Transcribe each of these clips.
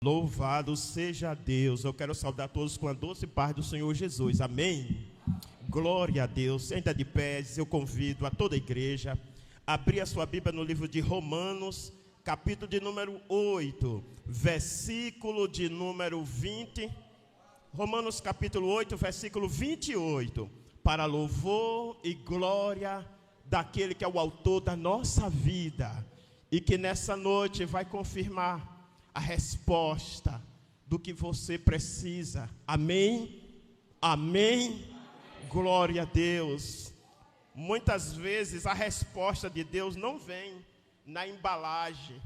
Louvado seja Deus. Eu quero saudar todos com a doce paz do Senhor Jesus. Amém. Glória a Deus. Senta de pés. Eu convido a toda a igreja a abrir a sua Bíblia no livro de Romanos, capítulo de número 8, versículo de número 20. Romanos capítulo 8, versículo 28. Para louvor e glória daquele que é o autor da nossa vida e que nessa noite vai confirmar a resposta do que você precisa. Amém? Amém? Glória a Deus. Muitas vezes a resposta de Deus não vem na embalagem,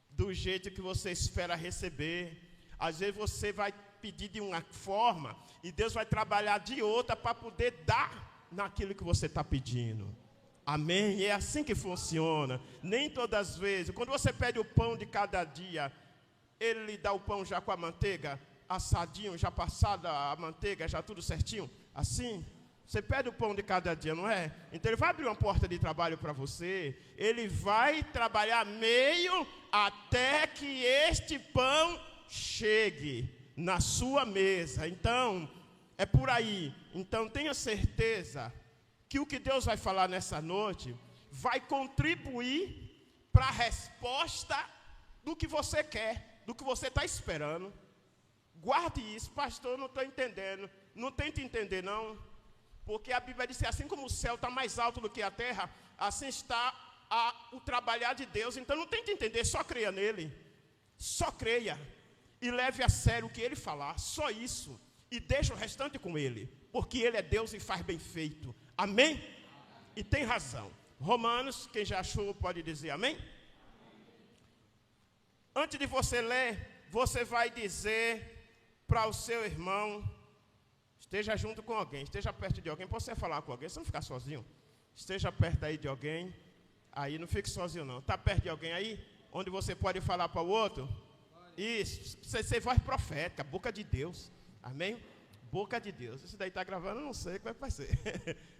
do jeito que você espera receber. Às vezes você vai pedir de uma forma e Deus vai trabalhar de outra para poder dar naquilo que você está pedindo. Amém? É assim que funciona. Nem todas as vezes. Quando você pede o pão de cada dia, Ele lhe dá o pão já com a manteiga, assadinho, já passada a manteiga, já tudo certinho. Assim, você pede o pão de cada dia, não é? Então Ele vai abrir uma porta de trabalho para você. Ele vai trabalhar meio até que este pão chegue na sua mesa. Então, é por aí. Então, tenha certeza que o que Deus vai falar nessa noite vai contribuir para a resposta do que você quer, do que você está esperando. Guarde isso. Pastor, eu não estou entendendo. Não tente entender, não. Porque a Bíblia diz que assim como o céu está mais alto do que a terra, assim está o trabalhar de Deus. Então não tente entender, só creia nele. Só creia. E leve a sério o que ele falar. Só isso. E deixa o restante com ele. Porque ele é Deus e faz bem feito. Amém? E tem razão. Romanos, quem já achou pode dizer amém? Antes de você ler, você vai dizer para o seu irmão, esteja junto com alguém, esteja perto de alguém, pode você falar com alguém, você não ficar sozinho. Esteja perto aí de alguém, aí não fique sozinho não. Está perto de alguém aí, onde você pode falar para o outro? Isso, você voz profética, boca de Deus, amém? Boca de Deus. Isso daí está gravando, eu não sei como é que vai ser.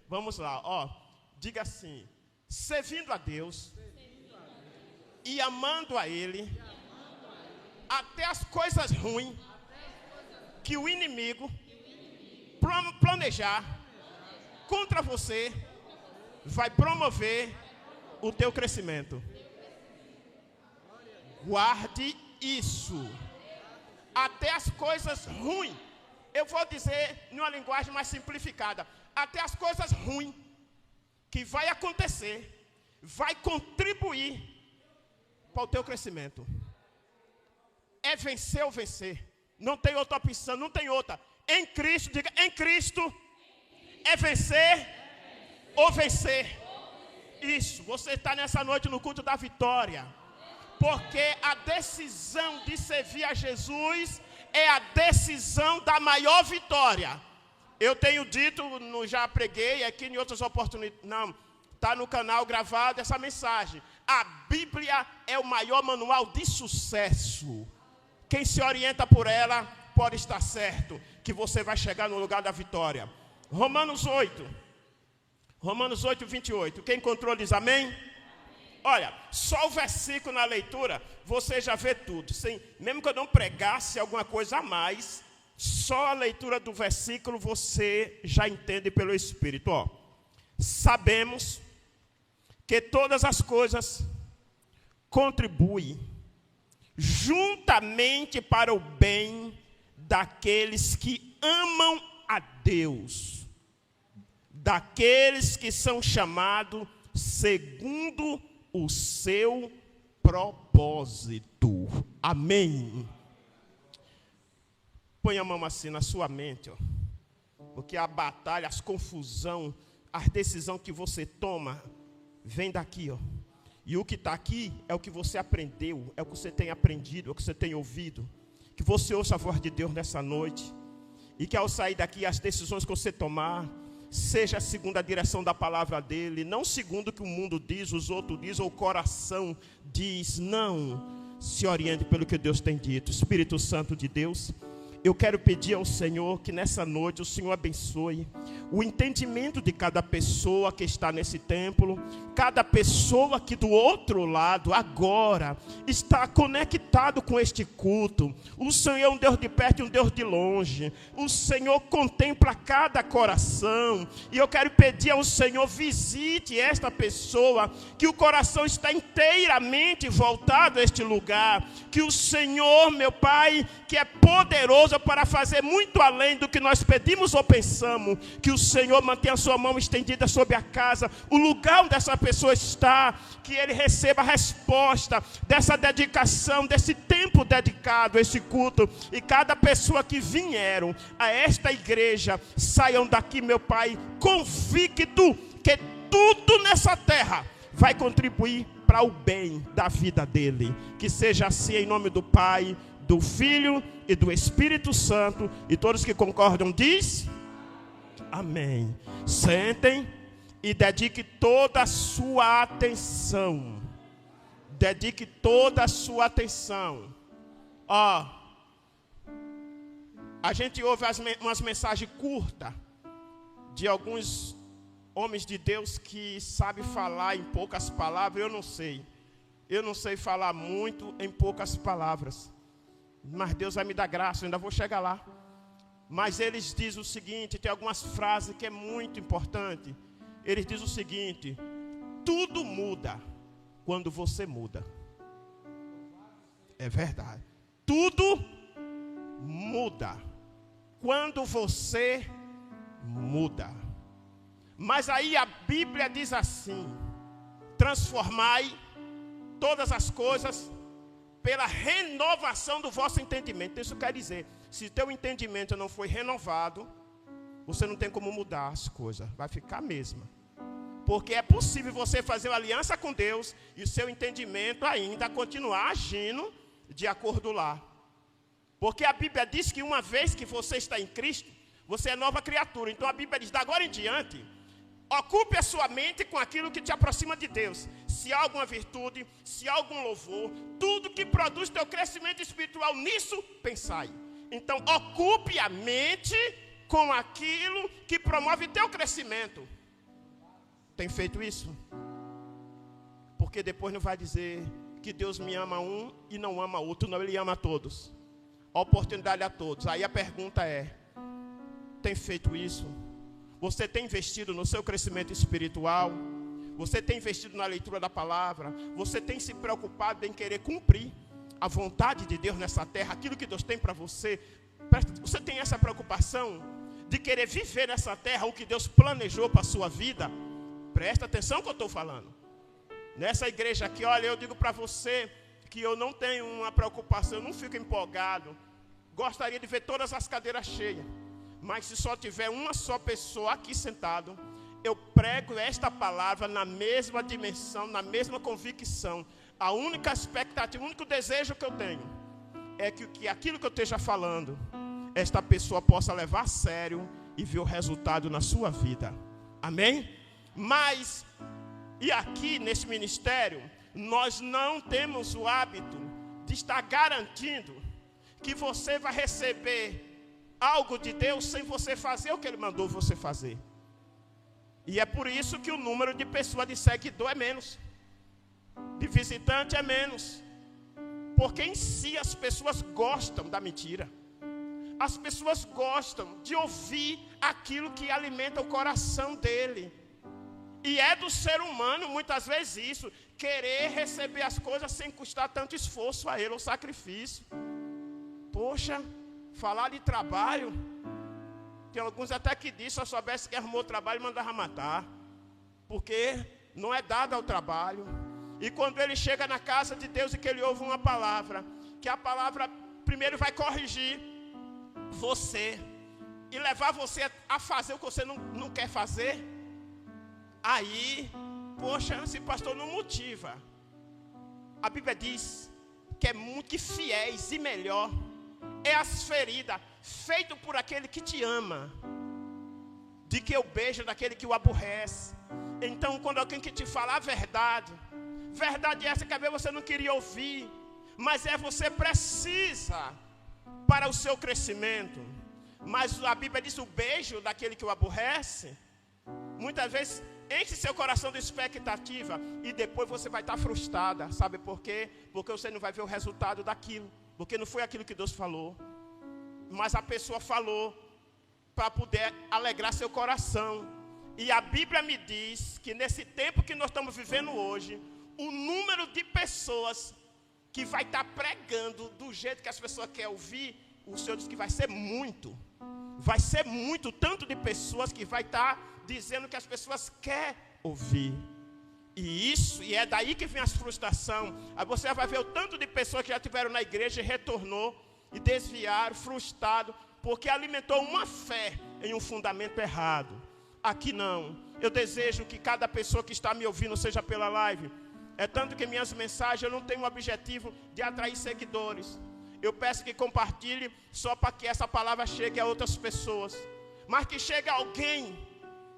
Vamos lá, ó, diga assim, servindo a Deus e amando a Ele, até as coisas ruins que o inimigo planejar contra você vai promover o teu crescimento. Guarde isso. Até as coisas ruins, eu vou dizer numa linguagem mais simplificada, até as coisas ruins que vai acontecer, vai contribuir para o teu crescimento. É vencer ou vencer. Não tem outra opção, não tem outra. Em Cristo, diga, em Cristo é vencer ou vencer. Isso, você está nessa noite no culto da vitória. Porque a decisão de servir a Jesus é a decisão da maior vitória. Eu tenho dito, já preguei aqui em outras oportunidades, não, está no canal gravado essa mensagem. A Bíblia é o maior manual de sucesso. Quem se orienta por ela pode estar certo que você vai chegar no lugar da vitória. Romanos 8, 28. Quem encontrou diz amém? Olha, só o versículo na leitura, você já vê tudo. Mesmo que eu não pregasse alguma coisa a mais, só a leitura do versículo você já entende pelo Espírito. Ó, sabemos que todas as coisas contribuem juntamente para o bem daqueles que amam a Deus, daqueles que são chamados segundo o seu propósito. Amém. Põe a mão assim na sua mente, ó, porque a batalha, as confusão, a decisão que você toma vem daqui, ó. E o que está aqui é o que você aprendeu, é o que você tem aprendido, é o que você tem ouvido. Que você ouça a voz de Deus nessa noite. E que ao sair daqui, as decisões que você tomar, seja segundo a direção da palavra dele. Não segundo o que o mundo diz, os outros dizem, ou o coração diz. Não, se oriente pelo que Deus tem dito. Espírito Santo de Deus, Eu quero pedir ao Senhor que nessa noite o Senhor abençoe o entendimento de cada pessoa que está nesse templo, cada pessoa que do outro lado agora está conectado com este culto. O Senhor é um Deus de perto e um Deus de longe. O Senhor contempla cada coração. E eu quero pedir ao Senhor, visite esta pessoa, que o coração está inteiramente voltado a este lugar. Que o Senhor, meu Pai, que é poderoso para fazer muito além do que nós pedimos ou pensamos, que o Senhor mantenha a sua mão estendida sobre a casa, o lugar onde essa pessoa está, que ele receba a resposta dessa dedicação, desse tempo dedicado a esse culto, e cada pessoa que vieram a esta igreja, saiam daqui, meu Pai, convicto que tudo nessa terra vai contribuir para o bem da vida dele. Que seja assim em nome do Pai, do Filho e do Espírito Santo. E todos que concordam diz amém. Sentem e dedique toda a sua atenção. Dedique toda a sua atenção. A gente ouve umas mensagens curtas de alguns homens de Deus que sabem falar em poucas palavras. Eu não sei falar muito em poucas palavras. Mas Deus vai me dar graça, eu ainda vou chegar lá. Mas eles dizem o seguinte, tem algumas frases que é muito importante. Eles dizem o seguinte: tudo muda quando você muda. É verdade. Tudo muda quando você muda. Mas aí a Bíblia diz assim: transformai todas as coisas pela renovação do vosso entendimento. Isso quer dizer, se teu entendimento não foi renovado, você não tem como mudar as coisas, vai ficar a mesma. Porque é possível você fazer uma aliança com Deus e o seu entendimento ainda continuar agindo de acordo lá. Porque a Bíblia diz que uma vez que você está em Cristo, você é nova criatura. Então a Bíblia diz, da agora em diante, ocupe a sua mente com aquilo que te aproxima de Deus. Se há alguma virtude, se há algum louvor, tudo que produz teu crescimento espiritual, nisso pensai. Então ocupe a mente com aquilo que promove teu crescimento. Tem feito isso? Porque depois não vai dizer que Deus me ama um e não ama outro. Não, Ele ama a todos. A oportunidade a todos. Aí a pergunta é: tem feito isso? Você tem investido no seu crescimento espiritual? Você tem investido na leitura da palavra? Você tem se preocupado em querer cumprir a vontade de Deus nessa terra? Aquilo que Deus tem para você? Você tem essa preocupação de querer viver nessa terra o que Deus planejou para a sua vida? Presta atenção no que eu estou falando. Nessa igreja aqui, olha, eu digo para você que eu não tenho uma preocupação, eu não fico empolgado. Gostaria de ver todas as cadeiras cheias. Mas se só tiver uma só pessoa aqui sentado, eu prego esta palavra na mesma dimensão, na mesma convicção. A única expectativa, o único desejo que eu tenho é que aquilo que eu esteja falando, esta pessoa possa levar a sério e ver o resultado na sua vida. Amém? Mas, e aqui nesse ministério, nós não temos o hábito de estar garantindo que você vai receber algo de Deus sem você fazer o que Ele mandou você fazer. E é por isso que o número de pessoas de seguidor é menos, de visitante é menos. Porque em si as pessoas gostam da mentira. As pessoas gostam de ouvir aquilo que alimenta o coração dele. E é do ser humano, muitas vezes isso, querer receber as coisas sem custar tanto esforço a ele, ou sacrifício. Poxa, falar de trabalho, tem alguns até que dizem, se eu soubesse que arrumou trabalho, mandava matar. Porque não é dado ao trabalho. E quando ele chega na casa de Deus e que ele ouve uma palavra, que a palavra primeiro vai corrigir você e levar você a fazer o que você não quer fazer, aí, poxa, esse pastor não motiva. A Bíblia diz que é muito fiéis e melhor é as feridas feito por aquele que te ama, de que o beija daquele que o aborrece. Então, quando alguém que te fala a verdade essa que às vezes você não queria ouvir, mas você precisa, para para o seu crescimento. Mas a Bíblia diz: o beijo daquele que o aborrece, muitas vezes enche seu coração de expectativa e depois você vai estar frustrada. Sabe por quê? Porque você não vai ver o resultado daquilo, porque não foi aquilo que Deus falou, mas a pessoa falou para poder alegrar seu coração. E a Bíblia me diz que nesse tempo que nós estamos vivendo hoje, o número de pessoas que vai estar pregando do jeito que as pessoas querem ouvir, o Senhor diz que vai ser muito. Vai ser muito, tanto de pessoas que vai estar dizendo que as pessoas querem ouvir. E é daí que vem as frustrações. Aí você vai ver o tanto de pessoas que já estiveram na igreja e retornou, e desviaram, frustrado, porque alimentou uma fé em um fundamento errado. Aqui não. Eu desejo que cada pessoa que está me ouvindo, seja pela live, é tanto que minhas mensagens eu não tenho o objetivo de atrair seguidores. Eu peço que compartilhe só para que essa palavra chegue a outras pessoas. Mas que chegue a alguém,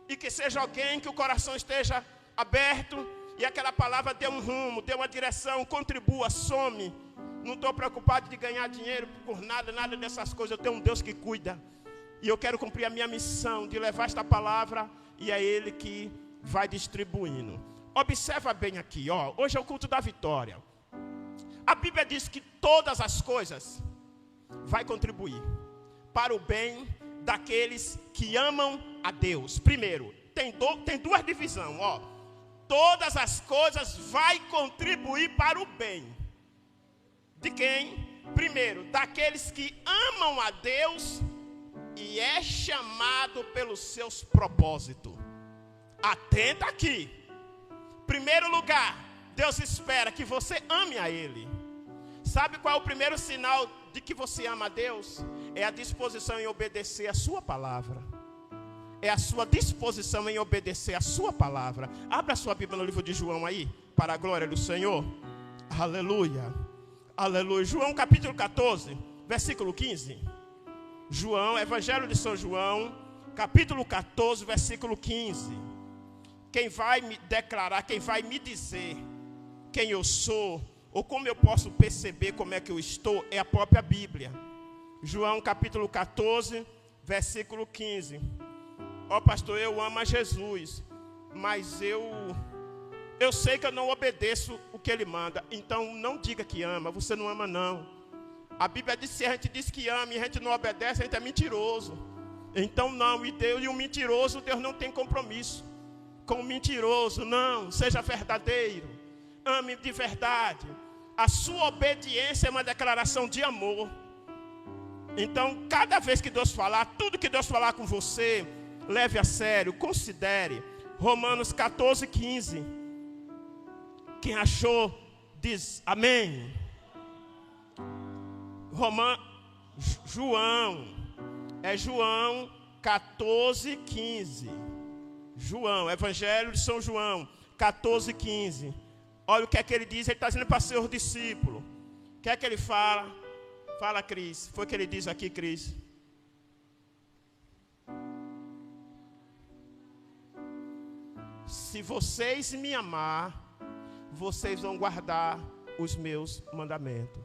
e que seja alguém que o coração esteja aberto, e aquela palavra dê um rumo, dê uma direção, contribua, some. Não estou preocupado de ganhar dinheiro por nada dessas coisas. Eu tenho um Deus que cuida. E eu quero cumprir a minha missão de levar esta palavra, e é Ele que vai distribuindo. Observa bem aqui, ó. Hoje é o culto da vitória. A Bíblia diz que todas as coisas vai contribuir para o bem daqueles que amam a Deus. Primeiro, tem duas divisões, ó. Todas as coisas vai contribuir para o bem. De quem? Primeiro, daqueles que amam a Deus e é chamado pelos seus propósitos. Atenta aqui. Primeiro lugar, Deus espera que você ame a Ele. Sabe qual é o primeiro sinal de que você ama a Deus? É a disposição em obedecer a sua palavra. É a sua disposição em obedecer a sua palavra. Abra a sua Bíblia no livro de João aí, para a glória do Senhor. Aleluia. Aleluia. João capítulo 14, versículo 15. João, Evangelho de São João, capítulo 14, versículo 15. Quem vai me declarar, quem vai me dizer quem eu sou, ou como eu posso perceber como é que eu estou, é a própria Bíblia. João capítulo 14, versículo 15. Ó pastor, eu amo a Jesus, mas eu sei que eu não obedeço o que Ele manda. Então não diga que ama, você não ama não. A Bíblia diz que se a gente diz que ama e a gente não obedece, a gente é mentiroso. Então não, e o mentiroso, Deus não tem compromisso com o mentiroso. Não, seja verdadeiro, ame de verdade. A sua obediência é uma declaração de amor. Então cada vez que Deus falar, tudo que Deus falar com você, leve a sério, considere. Romanos 14, 15. Quem achou, diz amém. João 14, 15. João, Evangelho de São João 14, 15. Olha o que é que ele diz. Ele está dizendo para seus discípulos. O que é que ele fala? Fala, Cris. Foi o que ele diz aqui, Cris. Se vocês me amar, vocês vão guardar os meus mandamentos.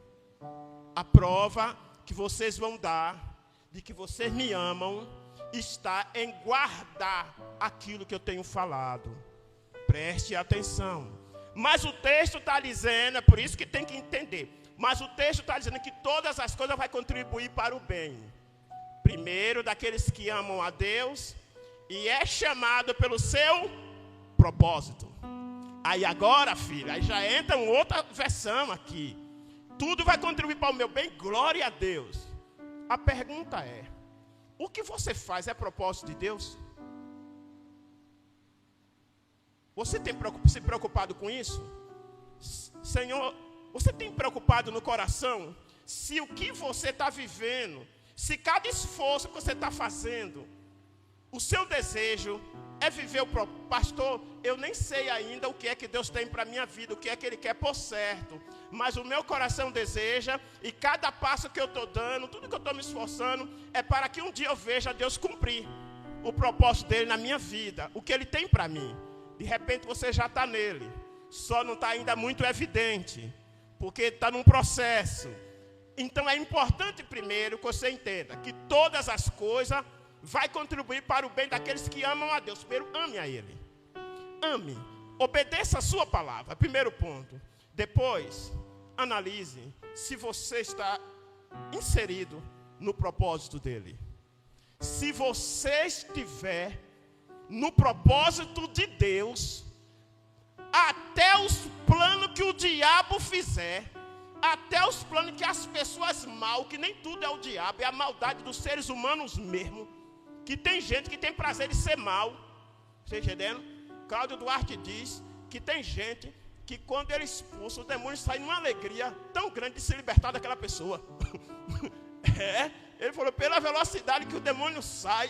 A prova que vocês vão dar de que vocês me amam está em guardar aquilo que eu tenho falado. Preste atenção. Mas o texto está dizendo, é por isso que tem que entender. Mas o texto está dizendo que todas as coisas vão contribuir para o bem. Primeiro, daqueles que amam a Deus e é chamado pelo seu propósito. Aí agora, filha, aí já entra uma outra versão aqui. Tudo vai contribuir para o meu bem, glória a Deus. A pergunta é, o que você faz é propósito de Deus? Você tem se preocupado com isso? Senhor, você tem preocupado no coração se o que você está vivendo, se cada esforço que você está fazendo, o seu desejo é viver o próprio. Pastor, eu nem sei ainda o que é que Deus tem para a minha vida, o que é que Ele quer por certo. Mas o meu coração deseja, e cada passo que eu estou dando, tudo que eu estou me esforçando, é para que um dia eu veja Deus cumprir o propósito dEle na minha vida, o que Ele tem para mim. De repente você já está nele, só não está ainda muito evidente, porque está num processo. Então é importante primeiro que você entenda que todas as coisas vai contribuir para o bem daqueles que amam a Deus. Primeiro, ame a Ele. Ame. Obedeça a sua palavra. Primeiro ponto. Depois, analise se você está inserido no propósito dele. Se você estiver no propósito de Deus, até os planos que o diabo fizer, até os planos que as pessoas mal, que nem tudo é o diabo, é a maldade dos seres humanos mesmo, que tem gente que tem prazer de ser mal. Você entendendo? Cláudio Duarte diz que tem gente que quando ele expulsa, o demônio sai numa alegria tão grande de se libertar daquela pessoa. Ele falou, pela velocidade que o demônio sai,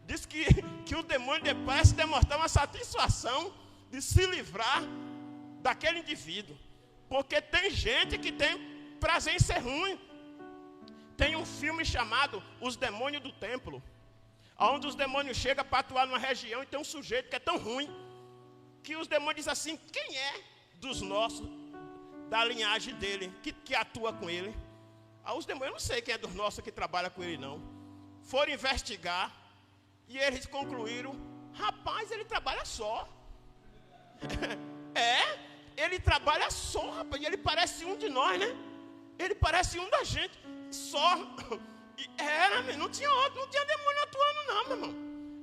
diz que o demônio parece demonstrar uma satisfação de se livrar daquele indivíduo. Porque tem gente que tem prazer em ser ruim. Tem um filme chamado Os Demônios do Templo, onde os demônios chegam para atuar numa região e tem um sujeito que é tão ruim, que os demônios dizem assim, quem é dos nossos, da linhagem dele, que atua com ele? Os demônios, eu não sei quem é dos nossos que trabalha com ele não. Foram investigar e eles concluíram, rapaz, ele trabalha só. Ele trabalha só, rapaz, e ele parece um de nós, né? Ele parece um da gente, só. Não tinha outro, não tinha demônio atuando não, meu irmão.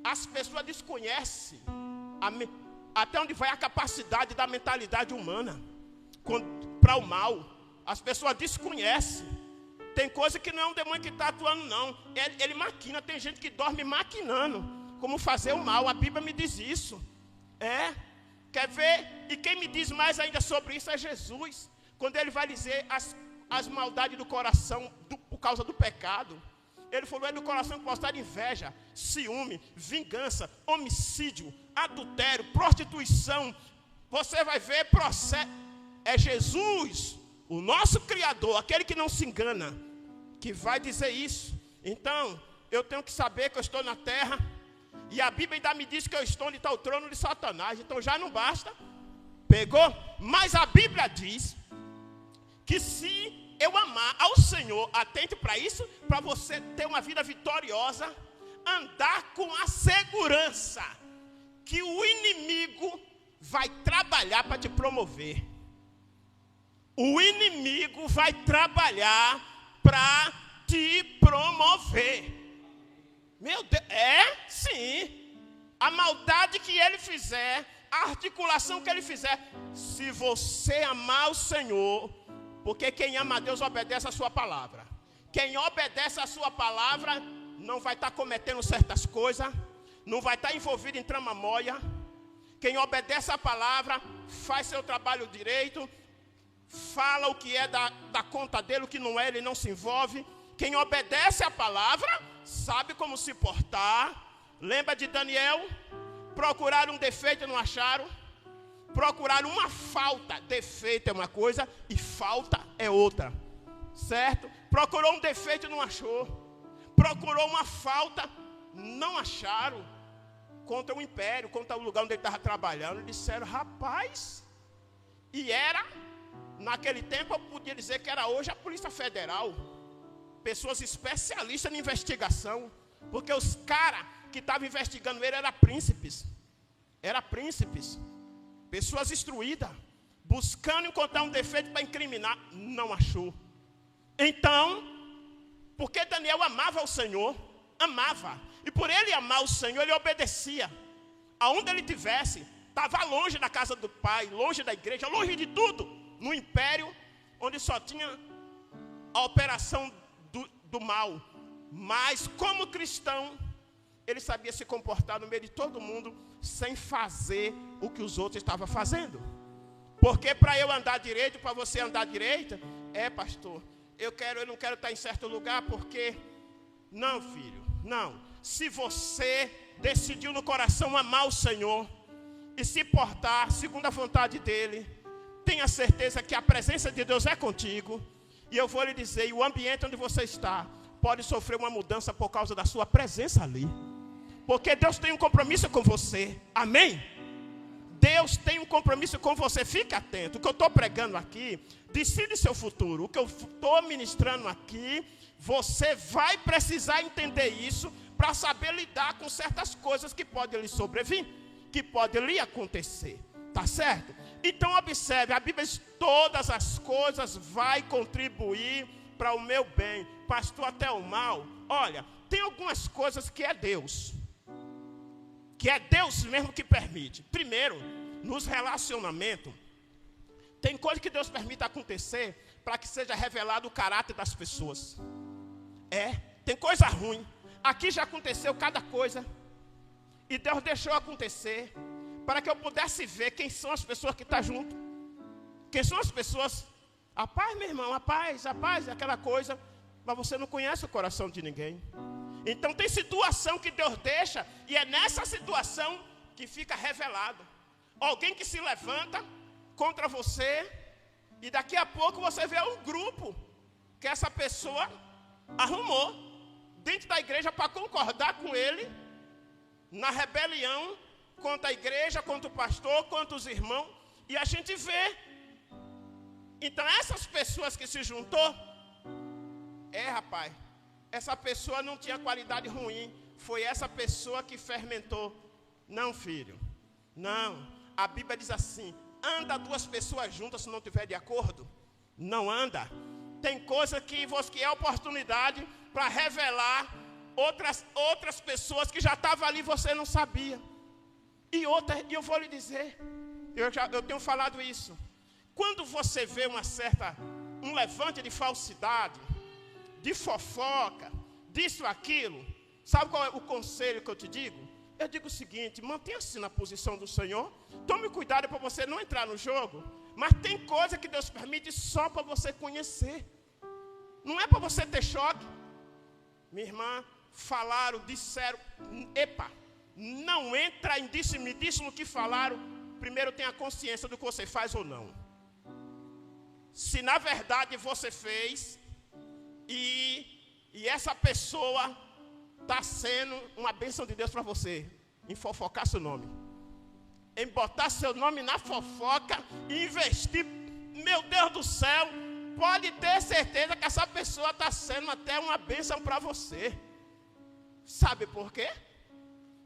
As pessoas desconhecem até onde vai a capacidade da mentalidade humana para o mal. As pessoas desconhecem. Tem coisa que não é um demônio que está atuando não. Ele maquina, tem gente que dorme maquinando como fazer o mal. A Bíblia me diz isso. Quer ver? E quem me diz mais ainda sobre isso é Jesus. Quando ele vai dizer as maldades do coração por causa do pecado. Ele falou, é do coração que mostra inveja, ciúme, vingança, homicídio, adultério, prostituição. Você vai ver processo. É Jesus, o nosso Criador, aquele que não se engana, que vai dizer isso. Então, eu tenho que saber que eu estou na terra. E a Bíblia ainda me diz que eu estou onde está o trono de Satanás. Então já não basta. Pegou? Mas a Bíblia diz que se eu amar ao Senhor, atente para isso, para você ter uma vida vitoriosa, andar com a segurança que o inimigo vai trabalhar para te promover. O inimigo vai trabalhar para te promover. Meu Deus, sim. A maldade que ele fizer, a articulação que ele fizer, se você amar o Senhor, porque quem ama a Deus obedece a sua palavra. Quem obedece a sua palavra não vai estar cometendo certas coisas, não vai estar envolvido em tramamóia. Quem obedece a palavra faz seu trabalho direito, fala o que é da conta dele, o que não é, ele não se envolve. Quem obedece a palavra sabe como se portar. Lembra de Daniel? Procuraram um defeito e não acharam. Procuraram uma falta. Defeito é uma coisa e falta é outra. Certo? Procurou um defeito e não achou. Procurou uma falta, não acharam. Contra o império, contra o lugar onde ele estava trabalhando. Disseram, rapaz. E era, naquele tempo eu podia dizer que era hoje a Polícia Federal. Pessoas especialistas em investigação. Porque os caras que estavam investigando ele eram príncipes. Eram príncipes. Pessoas instruídas, buscando encontrar um defeito para incriminar, não achou. Então, porque Daniel amava o Senhor, amava. E por ele amar o Senhor, ele obedecia. Aonde ele estivesse, estava longe da casa do Pai, longe da igreja, longe de tudo. No império, onde só tinha a operação do mal. Mas como cristão, ele sabia se comportar no meio de todo mundo, sem fazer o que os outros estavam fazendo. Porque para eu andar direito, para você andar direito, pastor, eu não quero estar em certo lugar, porque... Não, filho, não. Se você decidiu no coração amar o Senhor e se portar segundo a vontade dEle, tenha certeza que a presença de Deus é contigo. E eu vou lhe dizer, e o ambiente onde você está pode sofrer uma mudança por causa da sua presença ali. Porque Deus tem um compromisso com você. Amém? Deus tem um compromisso com você. Fique atento. O que eu estou pregando aqui, decide seu futuro. O que eu estou ministrando aqui, você vai precisar entender isso para saber lidar com certas coisas que podem lhe sobrevir, que podem lhe acontecer. Tá certo? Então observe, a Bíblia diz: todas as coisas vai contribuir para o meu bem. Pastor, até o mal. Olha, tem algumas coisas que é Deus. Que é Deus mesmo que permite. Primeiro, nos relacionamentos, tem coisa que Deus permite acontecer para que seja revelado o caráter das pessoas. Tem coisa ruim. Aqui já aconteceu cada coisa. E Deus deixou acontecer para que eu pudesse ver quem são as pessoas que estão junto. Quem são as pessoas. A paz, meu irmão, a paz, aquela coisa. Mas você não conhece o coração de ninguém. Então tem situação que Deus deixa, e é nessa situação que fica revelado. Alguém que se levanta contra você, e daqui a pouco você vê um grupo que essa pessoa arrumou dentro da igreja para concordar com ele na rebelião contra a igreja, contra o pastor, contra os irmãos, e a gente vê. Então essas pessoas que se juntou, rapaz, essa pessoa não tinha qualidade ruim, foi essa pessoa que fermentou. Não, filho, não. A Bíblia diz assim: anda duas pessoas juntas se não estiver de acordo? Não anda. Tem coisa que é oportunidade para revelar outras pessoas que já estavam ali e você não sabia. E eu vou lhe dizer, eu tenho falado isso. Quando você vê um levante de falsidade, de fofoca, disso, aquilo, sabe qual é o conselho que eu te digo? Eu digo o seguinte: mantenha-se na posição do Senhor, tome cuidado para você não entrar no jogo, mas tem coisa que Deus permite só para você conhecer, não é para você ter choque. Minha irmã, disseram, não entra em disse-me no que falaram, primeiro tenha consciência do que você faz ou não. Se na verdade você fez, e essa pessoa está sendo uma bênção de Deus para você, em fofocar seu nome, em botar seu nome na fofoca e investir, meu Deus do céu, pode ter certeza que essa pessoa está sendo até uma bênção para você. Sabe por quê?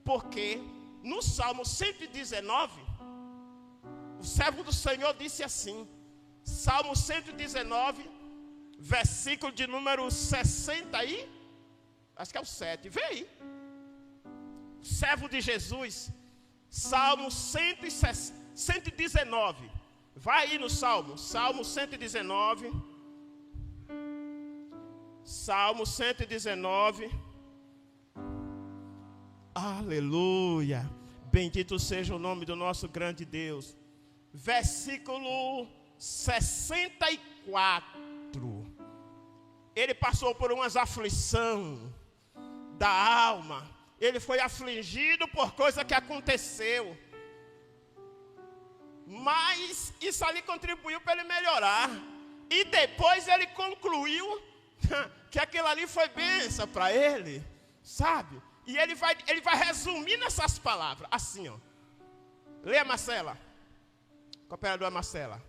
Porque no Salmo 119, o servo do Senhor disse assim, Salmo 119, versículo de número 60 aí, acho que é o 7, vê aí. Servo de Jesus, Salmo 119, vai aí no Salmo 119, Salmo 119, aleluia, bendito seja o nome do nosso grande Deus, versículo 64, ele passou por umas aflições da alma, ele foi afligido por coisa que aconteceu, mas isso ali contribuiu para ele melhorar, e depois ele concluiu que aquilo ali foi bênção para ele, sabe? E ele vai resumir nessas palavras, assim, ó. Leia, Marcela, cooperadora Marcela.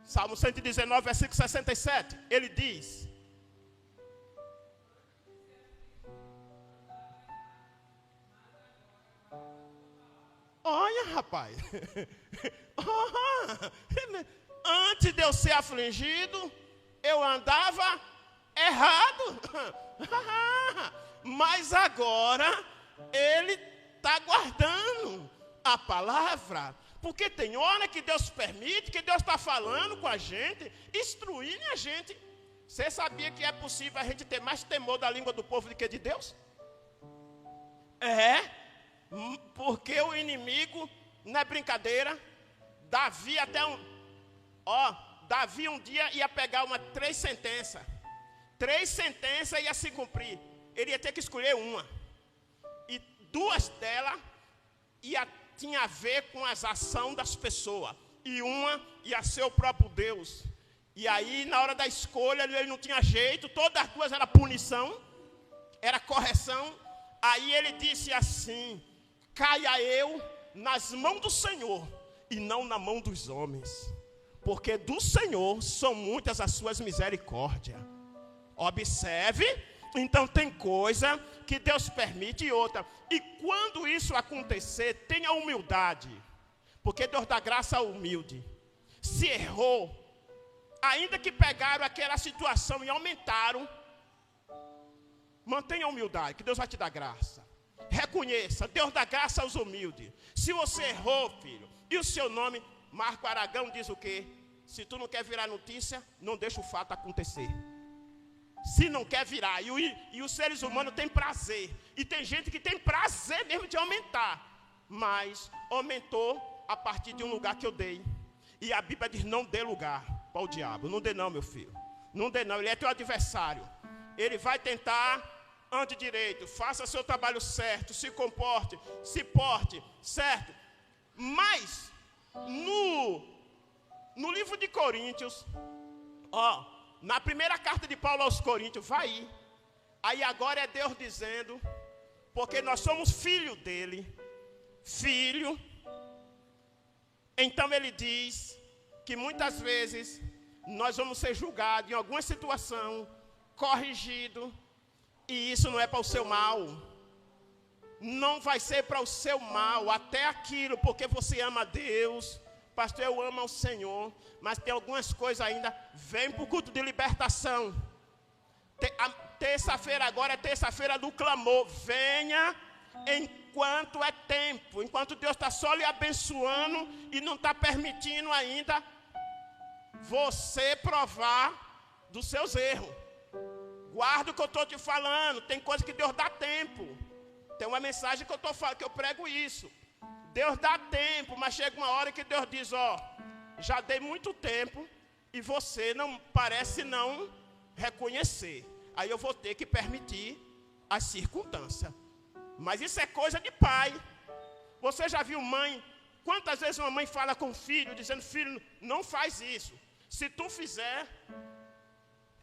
Salmo 119, versículo 67, ele diz: olha, rapaz, antes de eu ser afligido, eu andava errado, mas agora ele está guardando a palavra. Porque tem hora que Deus permite, que Deus está falando com a gente, instruindo a gente. Você sabia que é possível a gente ter mais temor da língua do povo do que de Deus? Porque o inimigo, não é brincadeira, Davi um dia ia pegar 3 sentenças. 3 sentenças ia se cumprir. Ele ia ter que escolher uma. E 2 delas tinha a ver com as ações das pessoas, e uma ia ser o próprio Deus. E aí na hora da escolha ele não tinha jeito, todas as 2 era punição, era correção. Aí ele disse assim: caia eu nas mãos do Senhor e não na mão dos homens, porque do Senhor são muitas as suas misericórdias. Observe, então tem coisa que Deus permite e outra. E quando isso acontecer, tenha humildade, porque Deus dá graça ao humilde. Se errou, ainda que pegaram aquela situação e aumentaram, mantenha a humildade, que Deus vai te dar graça. Reconheça, Deus dá graça aos humildes. Se você errou, filho, e o seu nome, Marco Aragão diz o quê? Se tu não quer virar notícia, não deixa o fato acontecer. Se não quer virar, e os seres humanos têm prazer, e tem gente que tem prazer mesmo de aumentar, mas aumentou a partir de um lugar que eu dei. E a Bíblia diz, não dê lugar para o diabo. Não dê não, meu filho. Não dê não, ele é teu adversário. Ele vai tentar, ande direito, faça seu trabalho certo, se comporte, se porte, certo? Mas, no livro de Coríntios, na primeira carta de Paulo aos Coríntios, vai aí agora é Deus dizendo, porque nós somos filho dele, filho. Então ele diz que muitas vezes nós vamos ser julgados em alguma situação, corrigido, e isso não é para o seu mal. Não vai ser para o seu mal, até aquilo, porque você ama a Deus. Pastor, eu amo ao Senhor, mas tem algumas coisas ainda. Vem para o culto de libertação. Terça-feira agora é terça-feira do clamor. Venha enquanto é tempo, enquanto Deus está só lhe abençoando e não está permitindo ainda você provar dos seus erros. Guarda o que eu estou te falando. Tem coisa que Deus dá tempo. Tem uma mensagem que eu estou falando, que eu prego isso. Deus dá tempo, mas chega uma hora que Deus diz, já dei muito tempo e você não parece não reconhecer. Aí eu vou ter que permitir as circunstâncias. Mas isso é coisa de pai. Você já viu mãe? Quantas vezes uma mãe fala com o filho, dizendo, filho, não faz isso. Se tu fizer,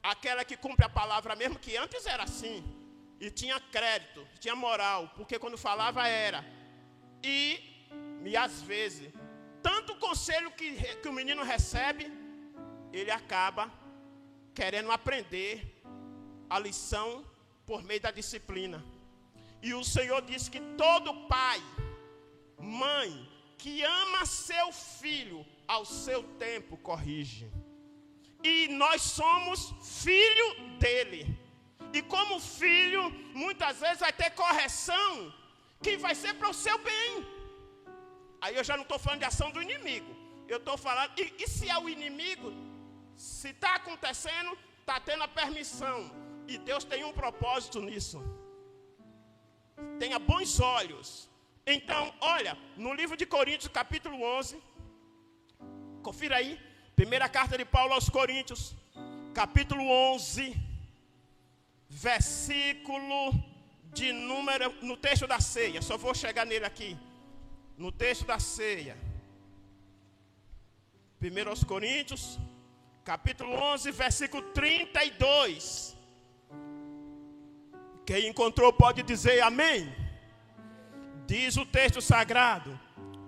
aquela que cumpre a palavra mesmo, que antes era assim, e tinha crédito, tinha moral, porque quando falava era. E às vezes, tanto conselho que o menino recebe, ele acaba querendo aprender a lição por meio da disciplina. E o Senhor disse que todo pai, mãe, que ama seu filho, ao seu tempo corrige. E nós somos filho dele. E como filho, muitas vezes vai ter correção que vai ser para o seu bem. Aí eu já não estou falando de ação do inimigo. Eu estou falando, e se é o inimigo, se está acontecendo, está tendo a permissão. E Deus tem um propósito nisso. Tenha bons olhos. Então, olha, no livro de Coríntios, capítulo 11, confira aí, primeira carta de Paulo aos Coríntios, capítulo 11, versículo de número, no texto da ceia, só vou chegar nele aqui, no texto da ceia, 1 aos Coríntios, capítulo 11, versículo 32, quem encontrou pode dizer amém. Diz o texto sagrado,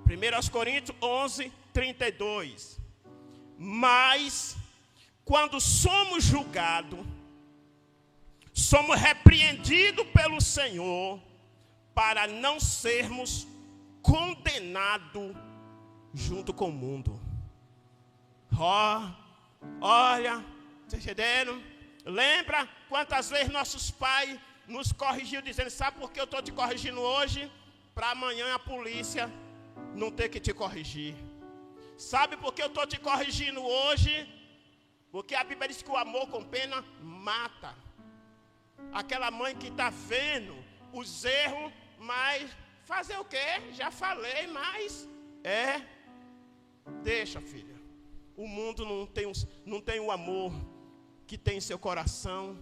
1 aos Coríntios 11, 32. Mas, quando somos julgados, somos repreendidos pelo Senhor, para não sermos condenados junto com o mundo. Olha, vocês entenderam? Lembra quantas vezes nossos pais nos corrigiram, dizendo, sabe por que eu estou te corrigindo hoje? Para amanhã a polícia não ter que te corrigir. Sabe por que eu estou te corrigindo hoje? Porque a Bíblia diz que o amor com pena mata. Aquela mãe que está vendo os erros, mas fazer o quê? Já falei, mas deixa, filha. O mundo não tem o amor que tem em seu coração,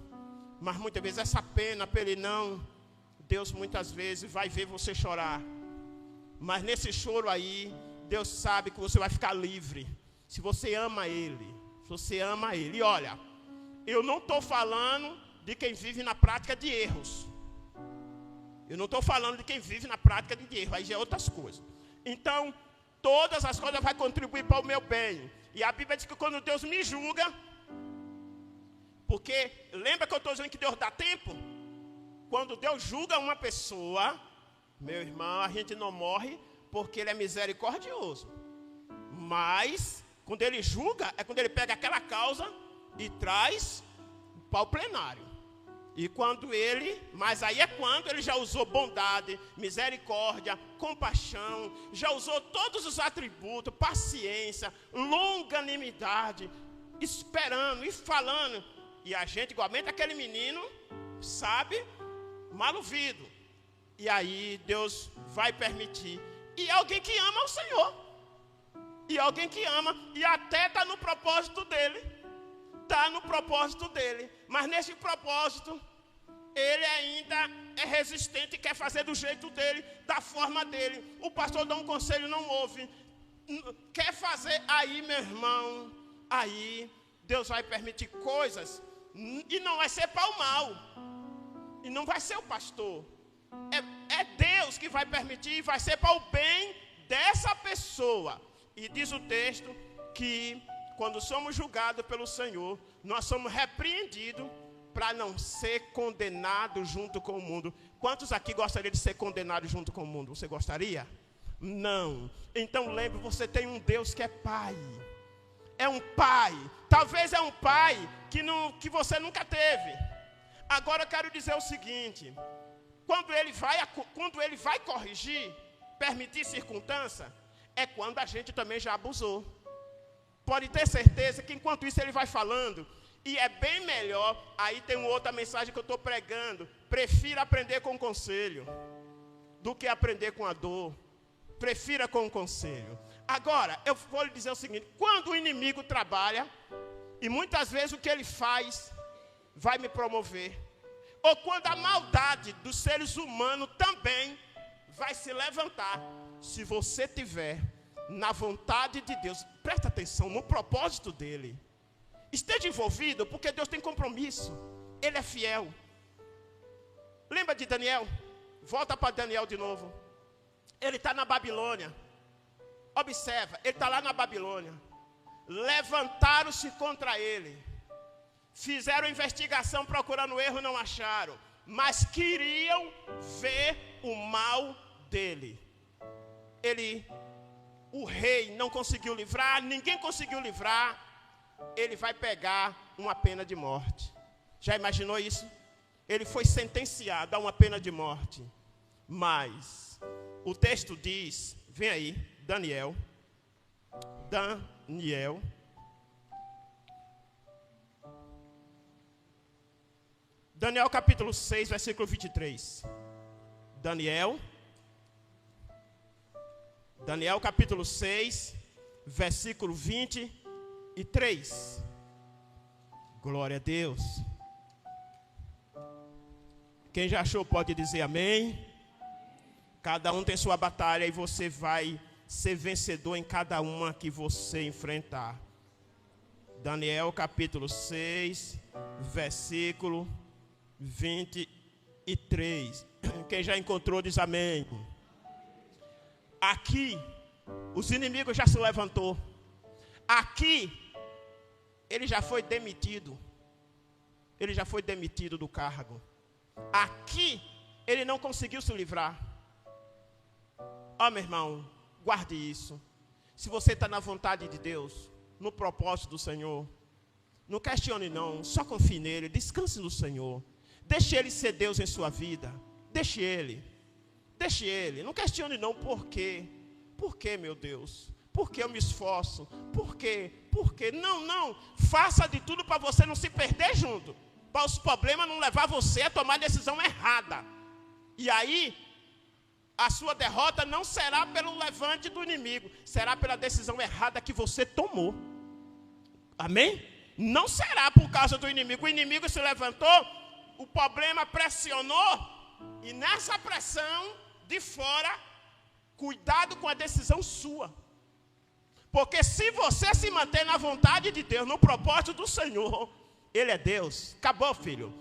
mas muitas vezes essa pena para ele não. Deus muitas vezes vai ver você chorar, mas nesse choro aí, Deus sabe que você vai ficar livre, se você ama Ele, E olha, eu não estou falando de quem vive na prática de erros, eu não estou falando de quem vive na prática de erros, aí já é outras coisas. Então, todas as coisas vão contribuir para o meu bem. E a Bíblia diz que quando Deus me julga, porque lembra que eu estou dizendo que Deus dá tempo? Quando Deus julga uma pessoa, meu irmão, a gente não morre porque Ele é misericordioso. Mas, quando Ele julga, é quando Ele pega aquela causa e traz para o plenário. E quando Ele, mas aí é quando Ele já usou bondade, misericórdia, compaixão, já usou todos os atributos, paciência, longanimidade, esperando e falando. E a gente, igualmente aquele menino, sabe, mal ouvido. E aí Deus vai permitir. E alguém que ama o Senhor. E alguém que ama. E até está no propósito dele. Está no propósito dele. Mas nesse propósito, ele ainda é resistente e quer fazer do jeito dele, da forma dele. O pastor dá um conselho, não ouve. Quer fazer, aí, meu irmão, aí Deus vai permitir coisas. E não vai ser para o mal. E não vai ser o pastor. É Deus que vai permitir e vai ser para o bem dessa pessoa. E diz o texto que quando somos julgados pelo Senhor, nós somos repreendidos para não ser condenados junto com o mundo. Quantos aqui gostariam de ser condenados junto com o mundo? Você gostaria? Não. Então lembre, você tem um Deus que é Pai. É um Pai. Talvez é um Pai que você nunca teve. Agora eu quero dizer o seguinte. Quando ele vai corrigir, permitir circunstância, é quando a gente também já abusou. Pode ter certeza que enquanto isso ele vai falando, e é bem melhor, aí tem uma outra mensagem que eu estou pregando, prefira aprender com conselho, do que aprender com a dor. Prefira com o conselho. Agora, eu vou lhe dizer o seguinte, quando o inimigo trabalha, e muitas vezes o que ele faz, vai me promover. Ou quando a maldade dos seres humanos também vai se levantar. Se você tiver na vontade de Deus, presta atenção no propósito dele. Esteja envolvido, porque Deus tem compromisso. Ele é fiel. Lembra de Daniel? Volta para Daniel de novo. Ele está na Babilônia. Observa, ele está lá na Babilônia. Levantaram-se contra ele. Fizeram investigação procurando erro, não acharam. Mas queriam ver o mal dele. O rei não conseguiu livrar, ninguém conseguiu livrar. Ele vai pegar uma pena de morte. Já imaginou isso? Ele foi sentenciado a uma pena de morte. Mas o texto diz, vem aí, Daniel capítulo 6, versículo 23. Daniel capítulo 6, versículo 23. Glória a Deus. Quem já achou pode dizer amém. Cada um tem sua batalha e você vai ser vencedor em cada uma que você enfrentar. Daniel capítulo 6, versículo 23. Quem já encontrou diz amém. Aqui, os inimigos já se levantou. Aqui, ele já foi demitido. Ele já foi demitido do cargo. Aqui, ele não conseguiu se livrar. Ó, meu irmão, guarde isso. Se você está na vontade de Deus, no propósito do Senhor, não questione não, só confie nele, descanse no Senhor. Deixe ele ser Deus em sua vida. Deixe ele. Não questione não por quê. Por quê, meu Deus? Por que eu me esforço? Por quê? Não. Faça de tudo para você não se perder junto. Para os problemas não levar você a tomar a decisão errada. E aí, a sua derrota não será pelo levante do inimigo. Será pela decisão errada que você tomou. Amém? Não será por causa do inimigo. O inimigo se levantou, o problema pressionou. E nessa pressão de fora, cuidado com a decisão sua. Porque se você se manter na vontade de Deus, no propósito do Senhor, Ele é Deus. Acabou, filho.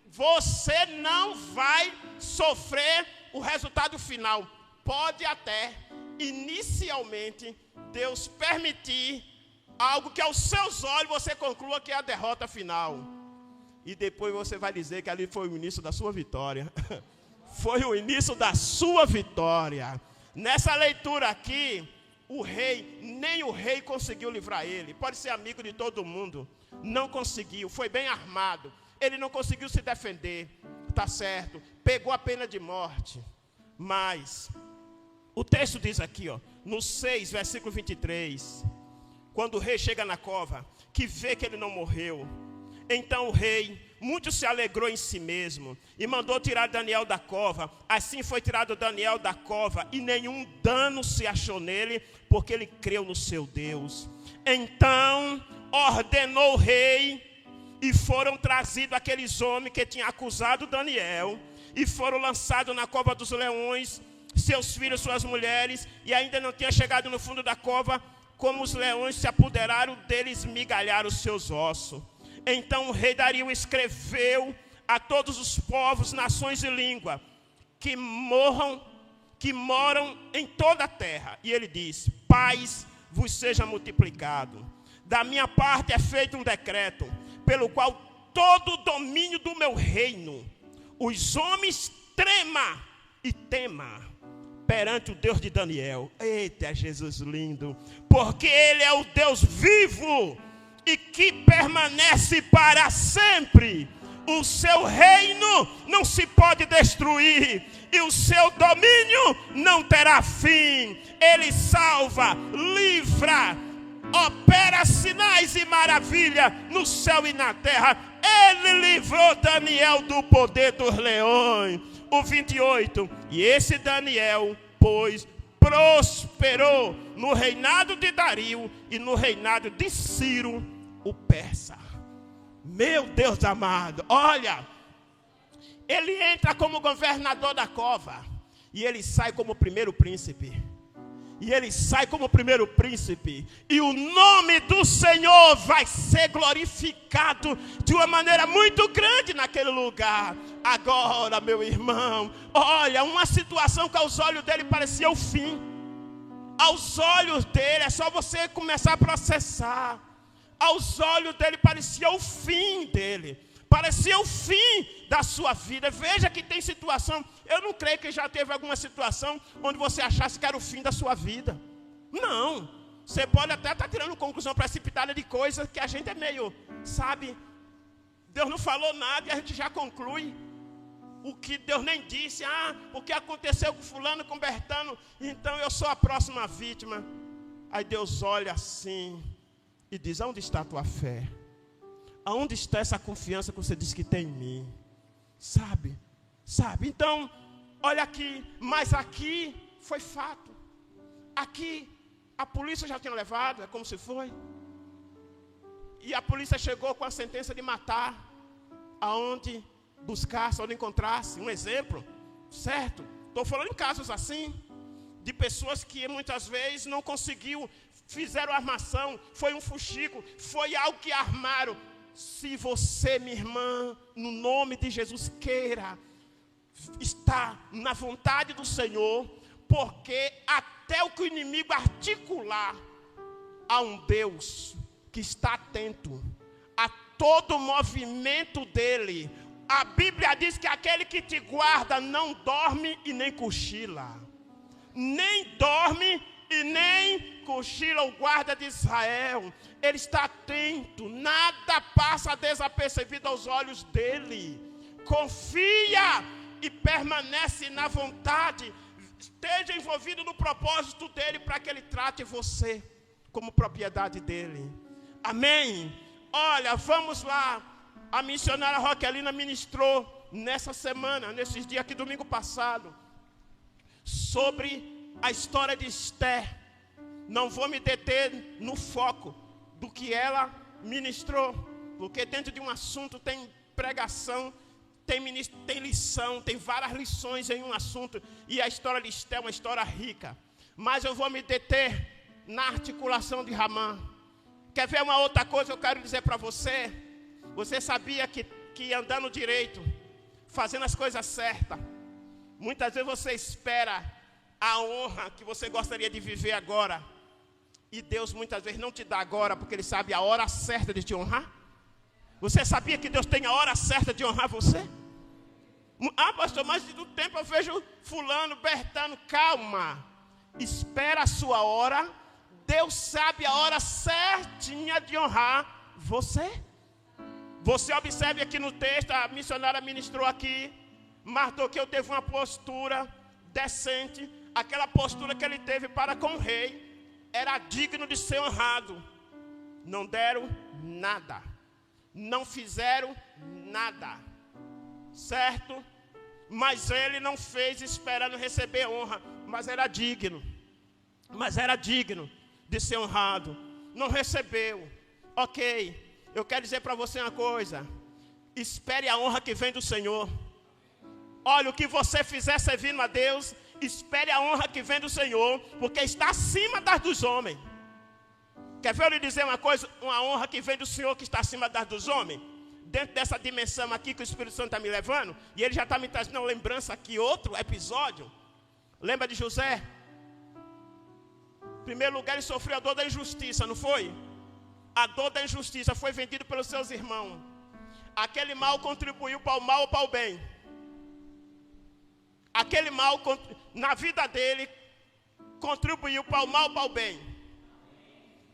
Você não vai sofrer o resultado final. pode até, inicialmente, Deus permitir algo que aos seus olhos você conclua que é a derrota final. E depois você vai dizer que ali foi o início da sua vitória. Foi o início da sua vitória. Nessa leitura aqui, nem o rei conseguiu livrar ele. Pode ser amigo de todo mundo. Não conseguiu, foi bem armado. Ele não conseguiu se defender. Tá certo, pegou a pena de morte. Mas o texto diz aqui, no 6, versículo 23, quando o rei chega na cova, que vê que ele não morreu, então o rei muito se alegrou em si mesmo e mandou tirar Daniel da cova. Assim foi tirado Daniel da cova e nenhum dano se achou nele, porque ele creu no seu Deus. Então ordenou o rei e foram trazidos aqueles homens que tinham acusado Daniel e foram lançados na cova dos leões, seus filhos, suas mulheres, e ainda não tinha chegado no fundo da cova, como os leões se apoderaram deles, migalharam os seus ossos. Então o rei Dario escreveu a todos os povos, nações e língua que moram em toda a terra. E ele diz: paz vos seja multiplicado. Da minha parte é feito um decreto, pelo qual todo o domínio do meu reino, os homens trema e tema perante o Deus de Daniel. Eita, Jesus lindo, porque ele é o Deus vivo e que permanece para sempre. O seu reino não se pode destruir e o seu domínio não terá fim. Ele salva, livra, opera sinais e maravilha no céu e na terra. Ele livrou Daniel do poder dos leões. O 28, e esse Daniel, pois, prosperou no reinado de Dario e no reinado de Ciro, o persa. Meu Deus amado, olha, ele entra como governador da cova e ele sai como primeiro príncipe. E ele sai como primeiro príncipe. E o nome do Senhor vai ser glorificado de uma maneira muito grande naquele lugar. Agora, meu irmão, olha, uma situação que aos olhos dele parecia o fim. Aos olhos dele, é só você começar a processar. Aos olhos dele parecia o fim dele. Parecia o fim da sua vida. Veja que tem situação. Eu não creio que já teve alguma situação onde você achasse que era o fim da sua vida. Não. Você pode até estar tirando conclusão precipitada de coisas que a gente é meio, sabe? Deus não falou nada e a gente já conclui o que Deus nem disse. O que aconteceu com fulano, com Bertano, então eu sou a próxima vítima. Aí Deus olha assim e diz: aonde está a tua fé? Aonde está essa confiança que você diz que tem em mim? Sabe? Então, olha aqui. Mas aqui foi fato. Aqui, a polícia já tinha levado, é como se foi. E a polícia chegou com a sentença de matar. Aonde buscasse, onde encontrasse. Um exemplo, certo? Estou falando em casos assim, de pessoas que muitas vezes não conseguiu, fizeram armação, foi um fuxico, foi algo que armaram. Se você, minha irmã, no nome de Jesus, queira estar na vontade do Senhor, porque até o que o inimigo articular, há um Deus que está atento a todo movimento dele. A Bíblia diz que aquele que te guarda não dorme e nem cochila. Nem dorme e nem cochila o guarda de Israel. Ele está atento, nada passa desapercebido aos olhos dele. Confia e permanece na vontade. Esteja envolvido no propósito dele para que ele trate você como propriedade dele. Amém? Olha, vamos lá. A missionária Roquelina ministrou nessa semana, nesses dias aqui, domingo passado, sobre a história de Esther. Não vou me deter no foco do que ela ministrou, porque dentro de um assunto tem pregação, tem lição, tem várias lições em um assunto, e a história de Esther é uma história rica. Mas eu vou me deter na articulação de Ramã. Quer ver uma outra coisa que eu quero dizer para você? Você sabia que andando direito, fazendo as coisas certas, muitas vezes você espera a honra que você gostaria de viver agora. E Deus muitas vezes não te dá agora, porque Ele sabe a hora certa de te honrar. Você sabia que Deus tem a hora certa de honrar você? Ah, pastor, mas do tempo eu vejo fulano, Bertano. Calma, espera a sua hora. Deus sabe a hora certinha de honrar você. Você observe aqui no texto, a missionária ministrou aqui, Mardoqueu teve uma postura decente. Aquela postura que ele teve para com o rei era digno de ser honrado. Não deram nada, não fizeram nada, certo? Mas ele não fez esperando receber honra, mas era digno de ser honrado. Não recebeu. Ok, eu quero dizer para você uma coisa: espere a honra que vem do Senhor. Olha, o que você fizer servindo a Deus, espere a honra que vem do Senhor, porque está acima das dos homens. Quer ver eu lhe dizer uma coisa? Uma honra que vem do Senhor, que está acima das dos homens. Dentro dessa dimensão aqui que o Espírito Santo está me levando, e ele já está me trazendo uma lembrança aqui, outro episódio. Lembra de José? Em primeiro lugar, ele sofreu a dor da injustiça, não foi? A dor da injustiça, foi vendido pelos seus irmãos. Aquele mal contribuiu para o mal ou para o bem? Aquele mal na vida dele contribuiu para o mal ou para o bem?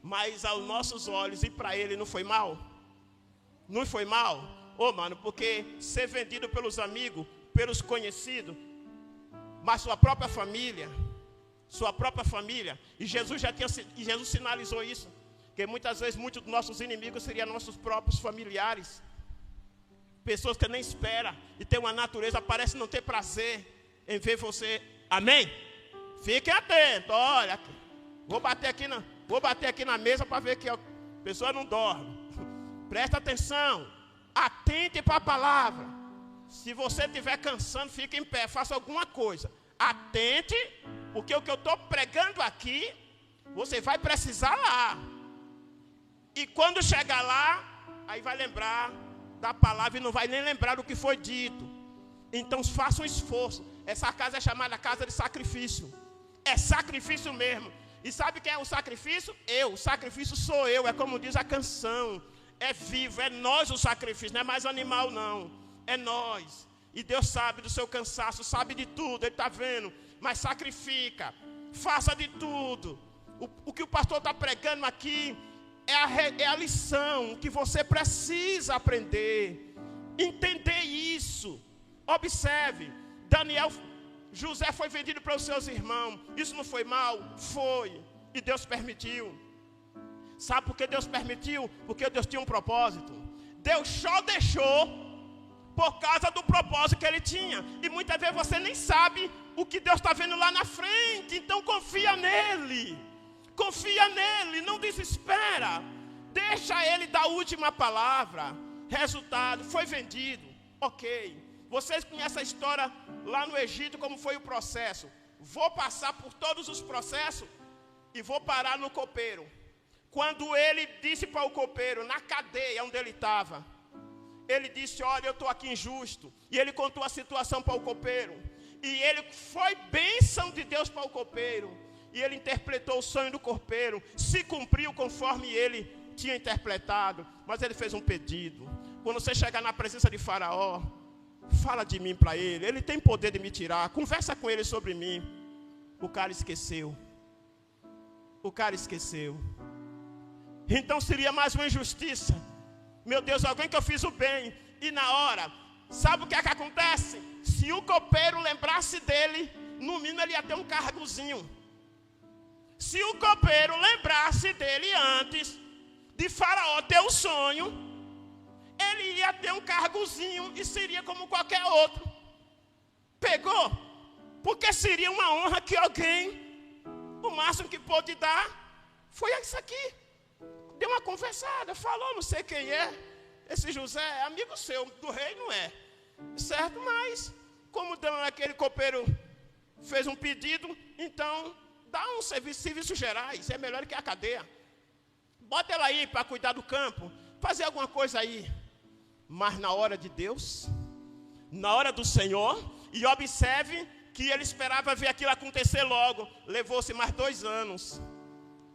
Mas aos nossos olhos e para ele não foi mal? Não foi mal? Mano, porque ser vendido pelos amigos, pelos conhecidos, mas sua própria família, e Jesus sinalizou isso, que muitas vezes muitos dos nossos inimigos seriam nossos próprios familiares, pessoas que nem esperam e tem uma natureza, parece não ter prazer em ver você. Amém? Fiquem atentos. Olha, vou bater aqui na mesa para ver que a pessoa não dorme. Presta atenção, atente para a palavra. Se você estiver cansando, fique em pé, faça alguma coisa. Atente, porque o que eu estou pregando aqui, você vai precisar lá. E quando chegar lá, aí vai lembrar da palavra e não vai nem lembrar do que foi dito. Então faça um esforço. Essa casa é chamada casa de sacrifício. É sacrifício mesmo. E sabe quem é o sacrifício? O sacrifício sou eu, é como diz a canção. É vivo, é nós o sacrifício, não é mais animal não, é nós. E Deus sabe do seu cansaço, sabe de tudo, Ele está vendo. Mas sacrifica, faça de tudo. O que o pastor está pregando aqui é a lição que você precisa aprender, entender isso. Observe, José foi vendido para os seus irmãos. Isso não foi mal? Foi, e Deus permitiu. Sabe por que Deus permitiu? Porque Deus tinha um propósito. Deus só deixou por causa do propósito que Ele tinha. E muitas vezes você nem sabe o que Deus está vendo lá na frente. Então confia nele. Confia nele, não desespera. Deixa Ele dar a última palavra. Resultado, foi vendido. Ok. Vocês conhecem a história lá no Egito, como foi o processo. Vou passar por todos os processos e vou parar no copeiro. Quando ele disse para o copeiro, na cadeia onde ele estava, ele disse: olha, eu estou aqui injusto. E ele contou a situação para o copeiro. E ele foi bênção de Deus para o copeiro. E ele interpretou o sonho do copeiro. Se cumpriu conforme ele tinha interpretado. Mas ele fez um pedido. Quando você chegar na presença de Faraó, fala de mim para ele. Ele tem poder de me tirar. Conversa com ele sobre mim. O cara esqueceu. Então seria mais uma injustiça. Meu Deus, alguém que eu fiz o bem. E na hora, sabe o que é que acontece? Se o copeiro lembrasse dele, no mínimo ele ia ter um cargozinho. Se o copeiro lembrasse dele antes de Faraó ter o sonho, ele ia ter um cargozinho e seria como qualquer outro. Pegou? Porque seria uma honra que alguém, o máximo que pôde dar, foi isso aqui. Deu uma conversada, falou, não sei quem é. Esse José é amigo seu, do rei não é. Certo? Mas, como aquele copeiro fez um pedido, então, dá um serviços gerais, é melhor que a cadeia. Bota ela aí para cuidar do campo, fazer alguma coisa aí. Mas na hora de Deus, na hora do Senhor, e observe que ele esperava ver aquilo acontecer logo. Levou-se mais 2 anos.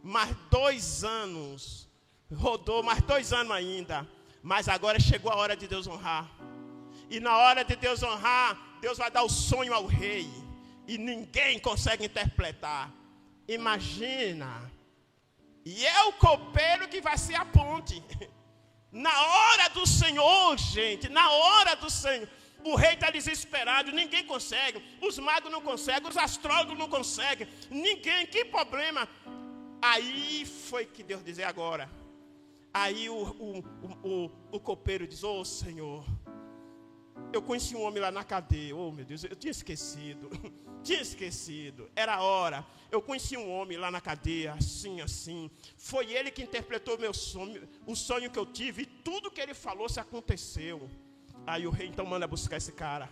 Mais 2 anos. Rodou mais 2 anos ainda. Mas agora chegou a hora de Deus honrar. E na hora de Deus honrar, Deus vai dar o sonho ao rei. E ninguém consegue interpretar. Imagina. E é o copeiro que vai ser a ponte. Na hora do Senhor, gente, na hora do Senhor, o rei está desesperado, ninguém consegue, os magos não conseguem, os astrólogos não conseguem, ninguém, que problema. Aí foi que Deus dizia agora. Aí o copeiro diz, ô Senhor, eu conheci um homem lá na cadeia, oh meu Deus, eu tinha esquecido, era a hora. Eu conheci um homem lá na cadeia, assim, foi ele que interpretou meu sonho, o sonho que eu tive, e tudo que ele falou se aconteceu. Aí o rei então manda buscar esse cara.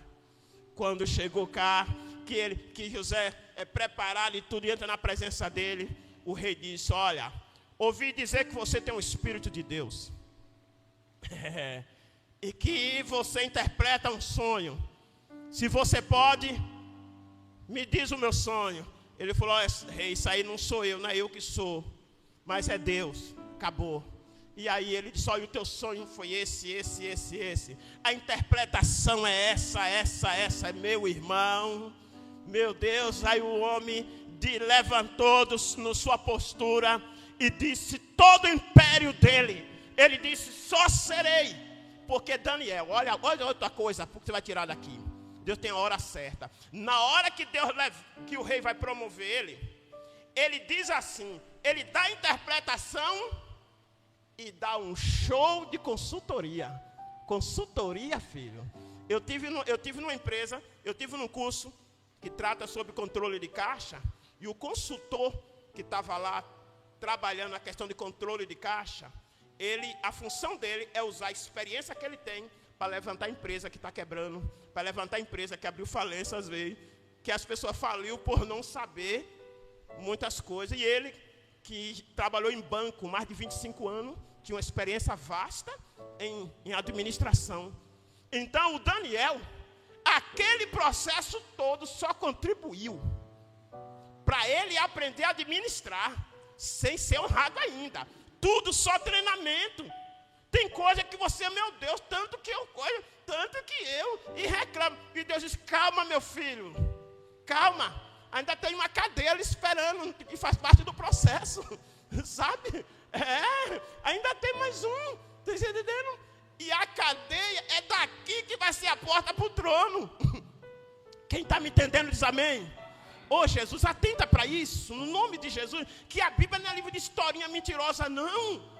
Quando chegou cá, que José preparar e tudo, e entra na presença dele, o rei disse, olha, ouvi dizer que você tem um Espírito de Deus. E que você interpreta um sonho. Se você pode, me diz o meu sonho. Ele falou, rei, isso aí não sou eu, não é eu que sou, mas é Deus, acabou. E aí ele disse, olha, o teu sonho foi esse. A interpretação é essa, meu irmão. Meu Deus, aí o homem levantou na sua postura e disse, todo o império dele, ele disse, só serei. Porque Daniel, olha outra coisa, porque você vai tirar daqui. Deus tem a hora certa. Na hora que o rei vai promover ele diz assim, ele dá a interpretação e dá um show de consultoria. Consultoria, filho. Eu tive numa empresa, eu tive num curso que trata sobre controle de caixa, e o consultor que estava lá trabalhando na questão de controle de caixa, a função dele é usar a experiência que ele tem para levantar a empresa que está quebrando, para levantar a empresa que abriu falência às vezes, que as pessoas faliu por não saber muitas coisas. E ele, que trabalhou em banco mais de 25 anos, tinha uma experiência vasta em administração. Então o Daniel, aquele processo todo só contribuiu para ele aprender a administrar, sem ser honrado ainda. Tudo só treinamento. Tem coisa que você, meu Deus, tanto que eu, e reclamo. E Deus diz, calma, meu filho, calma. Ainda tem uma cadeia ali esperando, que faz parte do processo, sabe? Ainda tem mais um, tá entendendo? E a cadeia é daqui que vai ser a porta para o trono. Quem está me entendendo diz amém. Ô Jesus, atenta para isso, no nome de Jesus, que a Bíblia não é livro de historinha mentirosa, não.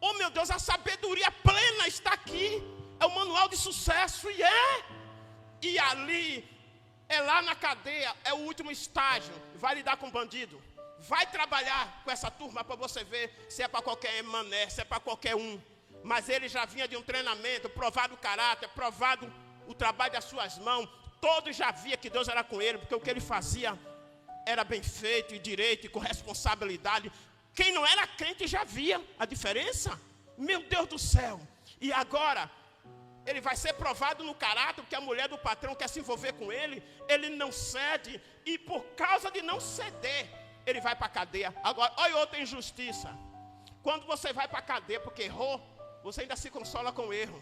Oh meu Deus, a sabedoria plena está aqui. É o manual de sucesso, e ali, é lá na cadeia, é o último estágio. Vai lidar com bandido, vai trabalhar com essa turma para você ver se é para qualquer mané, se é para qualquer um. Mas ele já vinha de um treinamento, provado o caráter, provado o trabalho das suas mãos. Todos já via que Deus era com ele, porque o que ele fazia era bem feito e direito e com responsabilidade. Quem não era crente já via a diferença. Meu Deus do céu. E agora, ele vai ser provado no caráter, porque a mulher do patrão quer se envolver com ele. Ele não cede, e por causa de não ceder, ele vai para a cadeia. Agora, olha outra injustiça. Quando você vai para a cadeia porque errou, você ainda se consola com o erro.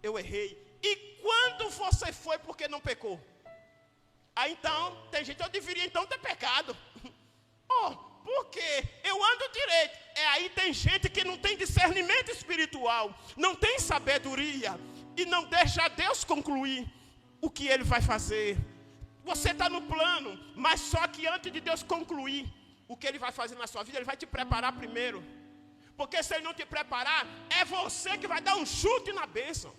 Eu errei. E quando você foi porque não pecou? Aí então, tem gente, eu deveria então ter pecado. Porque eu ando direito. Aí tem gente que não tem discernimento espiritual, não tem sabedoria, e não deixa Deus concluir o que Ele vai fazer. Você está no plano, mas só que antes de Deus concluir o que Ele vai fazer na sua vida, Ele vai te preparar primeiro. Porque se Ele não te preparar, é você que vai dar um chute na bênção.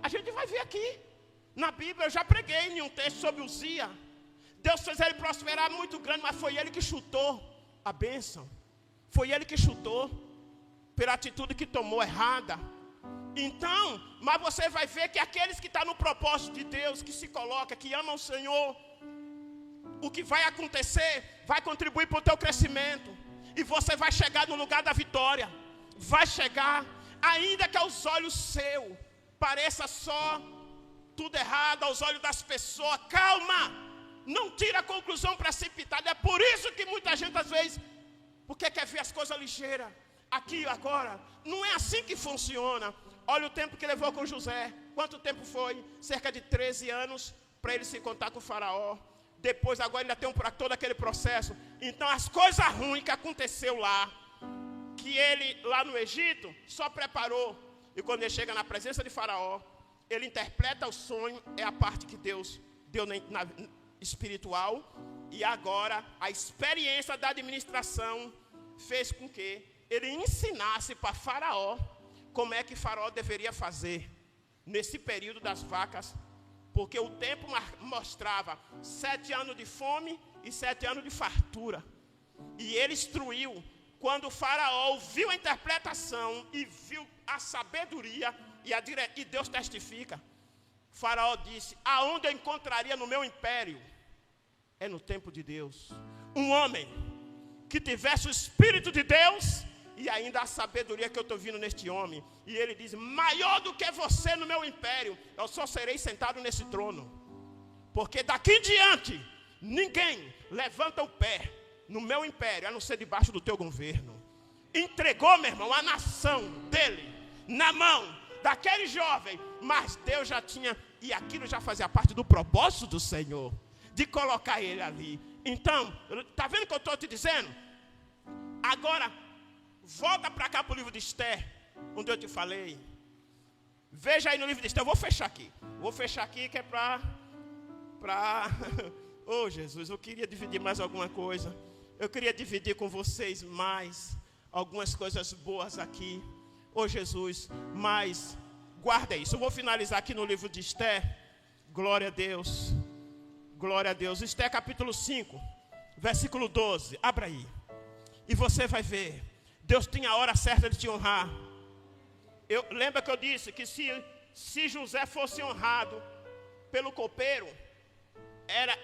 A gente vai ver aqui. Na Bíblia eu já preguei em um texto sobre Uzia. Deus fez ele prosperar muito grande, mas foi ele que chutou a bênção. Foi ele que chutou pela atitude que tomou errada. Então, mas você vai ver que aqueles que estão no propósito de Deus, que se coloca, que amam o Senhor, o que vai acontecer vai contribuir para o teu crescimento. E você vai chegar no lugar da vitória. Vai chegar, ainda que aos olhos seus pareça só tudo errado aos olhos das pessoas. Calma, não tira a conclusão precipitada. É por isso que muita gente às vezes, porque quer ver as coisas ligeiras, aqui agora. Não é assim que funciona. Olha o tempo que levou com José. Quanto tempo foi? Cerca de 13 anos para ele se encontrar com o faraó. Depois agora ainda tem todo aquele processo. Então as coisas ruins que aconteceu lá, que ele lá no Egito só preparou. E quando ele chega na presença de faraó, ele interpreta o sonho, é a parte que Deus deu na espiritual. E agora a experiência da administração fez com que ele ensinasse para faraó como é que faraó deveria fazer nesse período das vacas. Porque o tempo mostrava 7 anos de fome e 7 anos de fartura. E ele instruiu. Quando o faraó viu a interpretação e viu a sabedoria, e Deus testifica, o faraó disse: aonde eu encontraria no meu império? É no tempo de Deus. Um homem que tivesse o Espírito de Deus e ainda a sabedoria que eu estou vendo neste homem. E ele diz: maior do que você no meu império, eu só serei sentado nesse trono. Porque daqui em diante, ninguém levanta o pé no meu império, a não ser debaixo do teu governo. Entregou, meu irmão, a nação dele na mão daquele jovem. Mas Deus já tinha, e aquilo já fazia parte do propósito do Senhor, de colocar ele ali. Então, está vendo o que eu estou te dizendo? Agora, volta para cá para o livro de Esther, onde eu te falei. Veja aí no livro de Esther, eu vou fechar aqui. Vou fechar aqui que é para... Oh, Jesus, eu queria dividir mais alguma coisa. Eu queria dividir com vocês mais algumas coisas boas aqui. Oh, Jesus, mas guarda isso. Eu vou finalizar aqui no livro de Esther. Glória a Deus. Glória a Deus. Esther capítulo 5, versículo 12. Abra aí. E você vai ver. Deus tinha a hora certa de te honrar. Lembra que eu disse que se José fosse honrado pelo copeiro, era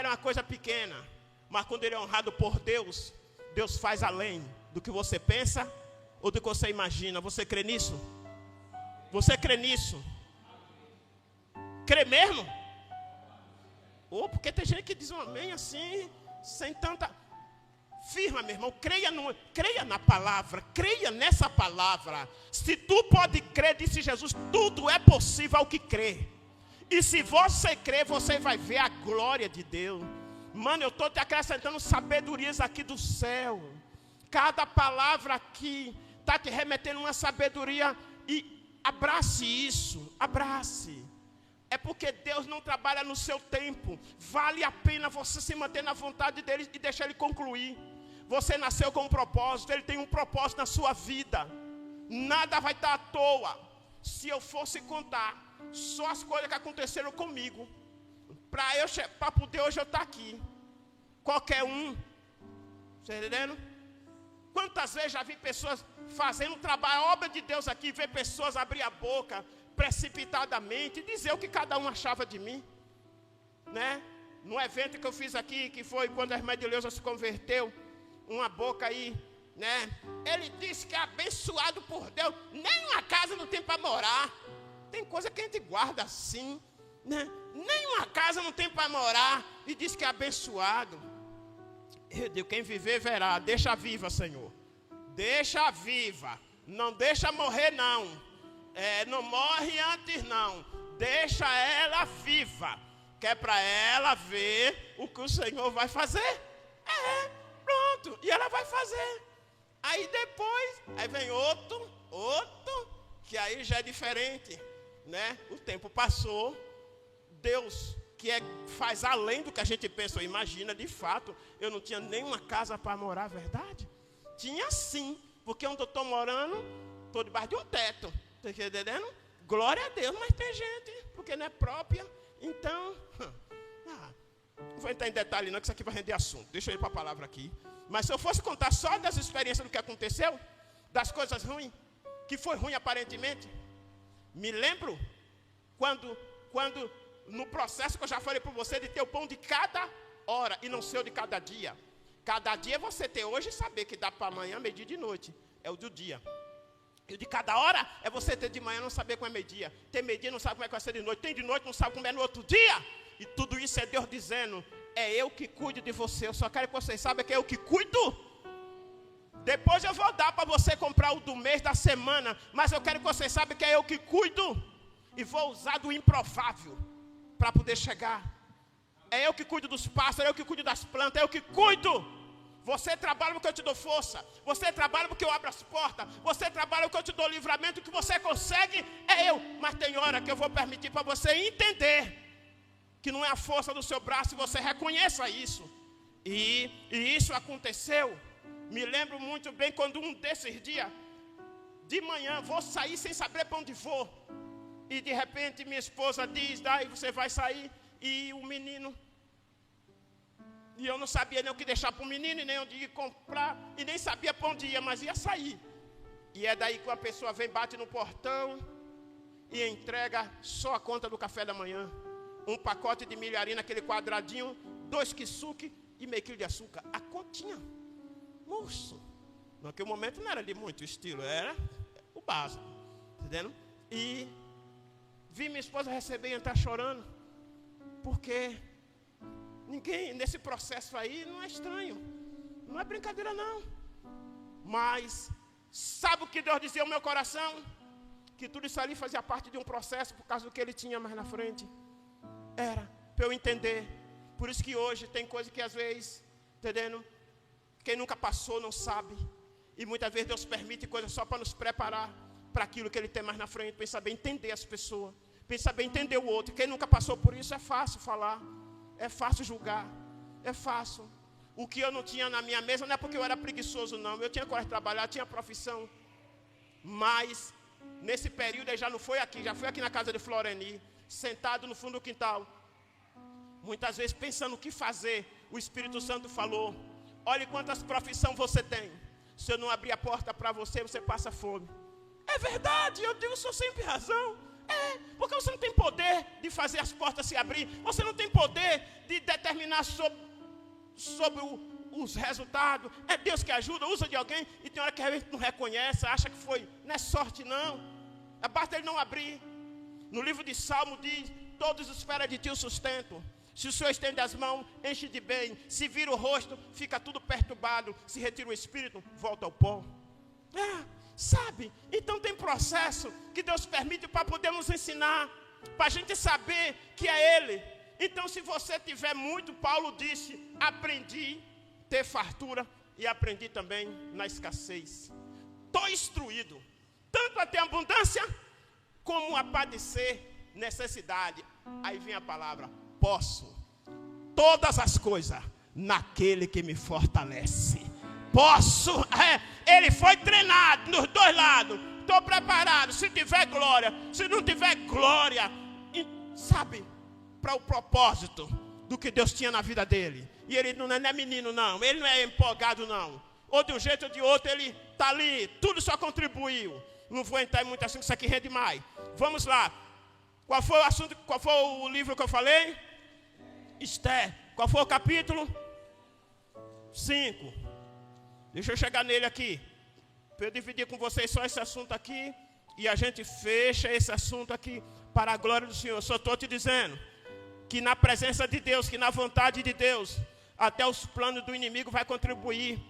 uma coisa pequena. Mas quando ele é honrado por Deus, Deus faz além do que você pensa ou do que você imagina. Você crê nisso? Você crê nisso? Crê mesmo? Ou porque tem gente que diz um amém assim, sem tanta... Firma, meu irmão, creia na palavra, creia nessa palavra. Se tu pode crer, disse Jesus, tudo é possível ao que crê. E se você crer, você vai ver a glória de Deus. Mano, eu estou te acrescentando sabedorias aqui do céu. Cada palavra aqui está te remetendo uma sabedoria. E abrace isso, abrace. É porque Deus não trabalha no seu tempo. Vale a pena você se manter na vontade dele e deixar ele concluir. Você nasceu com um propósito, ele tem um propósito na sua vida. Nada vai estar à toa. Se eu fosse contar só as coisas que aconteceram comigo, para poder hoje eu estar aqui. Qualquer um. Você está entendendo? Quantas vezes já vi pessoas fazendo trabalho, a obra de Deus aqui, ver pessoas abrir a boca precipitadamente e dizer o que cada um achava de mim, né? No evento que eu fiz aqui, que foi quando a irmã de Leusa se converteu, uma boca aí, né? Ele disse que é abençoado por Deus, nem uma casa não tem para morar. Tem coisa que a gente guarda assim, né? Nem uma casa não tem para morar e diz que é abençoado. Eu digo, quem viver verá. Deixa viva, Senhor. Deixa viva. Não deixa morrer, não. Não morre antes, não. Deixa ela viva. Que é para ela ver o que o Senhor vai fazer. Pronto. E ela vai fazer. Aí depois, aí vem outro, que aí já é diferente, né? O tempo passou. Deus, que faz além do que a gente pensa ou imagina, de fato, eu não tinha nenhuma casa para morar, verdade? Tinha sim, porque onde eu estou morando, estou debaixo de um teto. Está entendendo? Glória a Deus, mas tem gente, porque não é própria. Então, não vou entrar em detalhe não, que isso aqui vai render assunto. Deixa eu ir para a palavra aqui. Mas se eu fosse contar só das experiências do que aconteceu, das coisas ruins, que foi ruim aparentemente, me lembro quando no processo que eu já falei para você de ter o pão de cada hora e não ser o de cada dia. Cada dia é você ter hoje e saber que dá para amanhã, meio-dia e de noite. É o do dia. E de cada hora é você ter de manhã não saber como é meio-dia. Ter meio-dia não sabe como é que vai ser de noite. Tem de noite não sabe como é no outro dia. E tudo isso é Deus dizendo, é eu que cuido de você. Eu só quero que vocês saibam que é eu que cuido. Depois eu vou dar para você comprar o do mês, da semana. Mas eu quero que vocês saibam que é eu que cuido. E vou usar do improvável para poder chegar. É eu que cuido dos pássaros, é eu que cuido das plantas, é eu que cuido. Você trabalha porque eu te dou força. Você trabalha porque eu abro as portas. Você trabalha porque eu te dou livramento. O que você consegue é eu. Mas tem hora que eu vou permitir para você entender que não é a força do seu braço. E você reconheça isso. E isso aconteceu. Me lembro muito bem quando um desses dias, de manhã, vou sair sem saber para onde vou. E de repente minha esposa diz, daí você vai sair. E o menino... E eu não sabia nem o que deixar para o menino, nem onde ir comprar, e nem sabia para onde ia, mas ia sair. E é daí que uma pessoa vem, bate no portão e entrega só a conta do café da manhã. Um pacote de milharina, aquele quadradinho, 2 kisuke e meio quilo de açúcar. A continha. Moço. Naquele momento não era de muito estilo, era o básico. Entendendo? E vi minha esposa receber e entrar chorando. Porque... ninguém, nesse processo aí, não é estranho. Não é brincadeira, não. Mas, sabe o que Deus dizia ao meu coração? Que tudo isso ali fazia parte de um processo, por causa do que Ele tinha mais na frente. Era, para eu entender. Por isso que hoje tem coisa que às vezes, entendendo? Quem nunca passou não sabe. E muitas vezes Deus permite coisas só para nos preparar para aquilo que Ele tem mais na frente. Para saber entender as pessoas. Para saber entender o outro. Quem nunca passou por isso é fácil falar. É fácil julgar, é fácil. O que eu não tinha na minha mesa não é porque eu era preguiçoso, não. Eu tinha coragem de trabalhar, tinha profissão. Mas, nesse período, ele já não foi aqui, já foi aqui na casa de Floreni, sentado no fundo do quintal. Muitas vezes, pensando o que fazer, o Espírito Santo falou, olhe quantas profissões você tem. Se eu não abrir a porta para você, você passa fome. É verdade, eu digo, sou sempre razão. Porque você não tem poder de fazer as portas se abrir. Você não tem poder de determinar sobre os resultados. É Deus que ajuda, usa de alguém. E tem hora que a gente não reconhece, acha que foi. Não é sorte, não. Basta ele não abrir. No livro de Salmo diz, todos esperam de ti o sustento. Se o Senhor estende as mãos, enche de bem. Se vira o rosto, fica tudo perturbado. Se retira o espírito, volta ao pó. Sabe? Então tem processo que Deus permite para poder nos ensinar, para a gente saber que é Ele. Então se você tiver muito, Paulo disse, aprendi a ter fartura e aprendi também na escassez. Estou instruído, tanto a ter abundância, como a padecer necessidade. Aí vem a palavra, posso todas as coisas naquele que me fortalece. Posso, ele foi treinado nos dois lados. Estou preparado, se tiver glória. Se não tiver glória, sabe, para o propósito do que Deus tinha na vida dele. E ele não é menino, não. Ele não é empolgado, não. Ou de um jeito ou de outro, ele está ali. Tudo só contribuiu. Não vou entrar em muito assunto, isso aqui rende mais. Vamos lá. Qual foi o assunto, qual foi o livro que eu falei? Esther. Qual foi o capítulo? 5. Deixa eu chegar nele aqui, para eu dividir com vocês só esse assunto aqui, e a gente fecha esse assunto aqui, para a glória do Senhor. Só estou te dizendo, que na presença de Deus, que na vontade de Deus, até os planos do inimigo vai contribuir,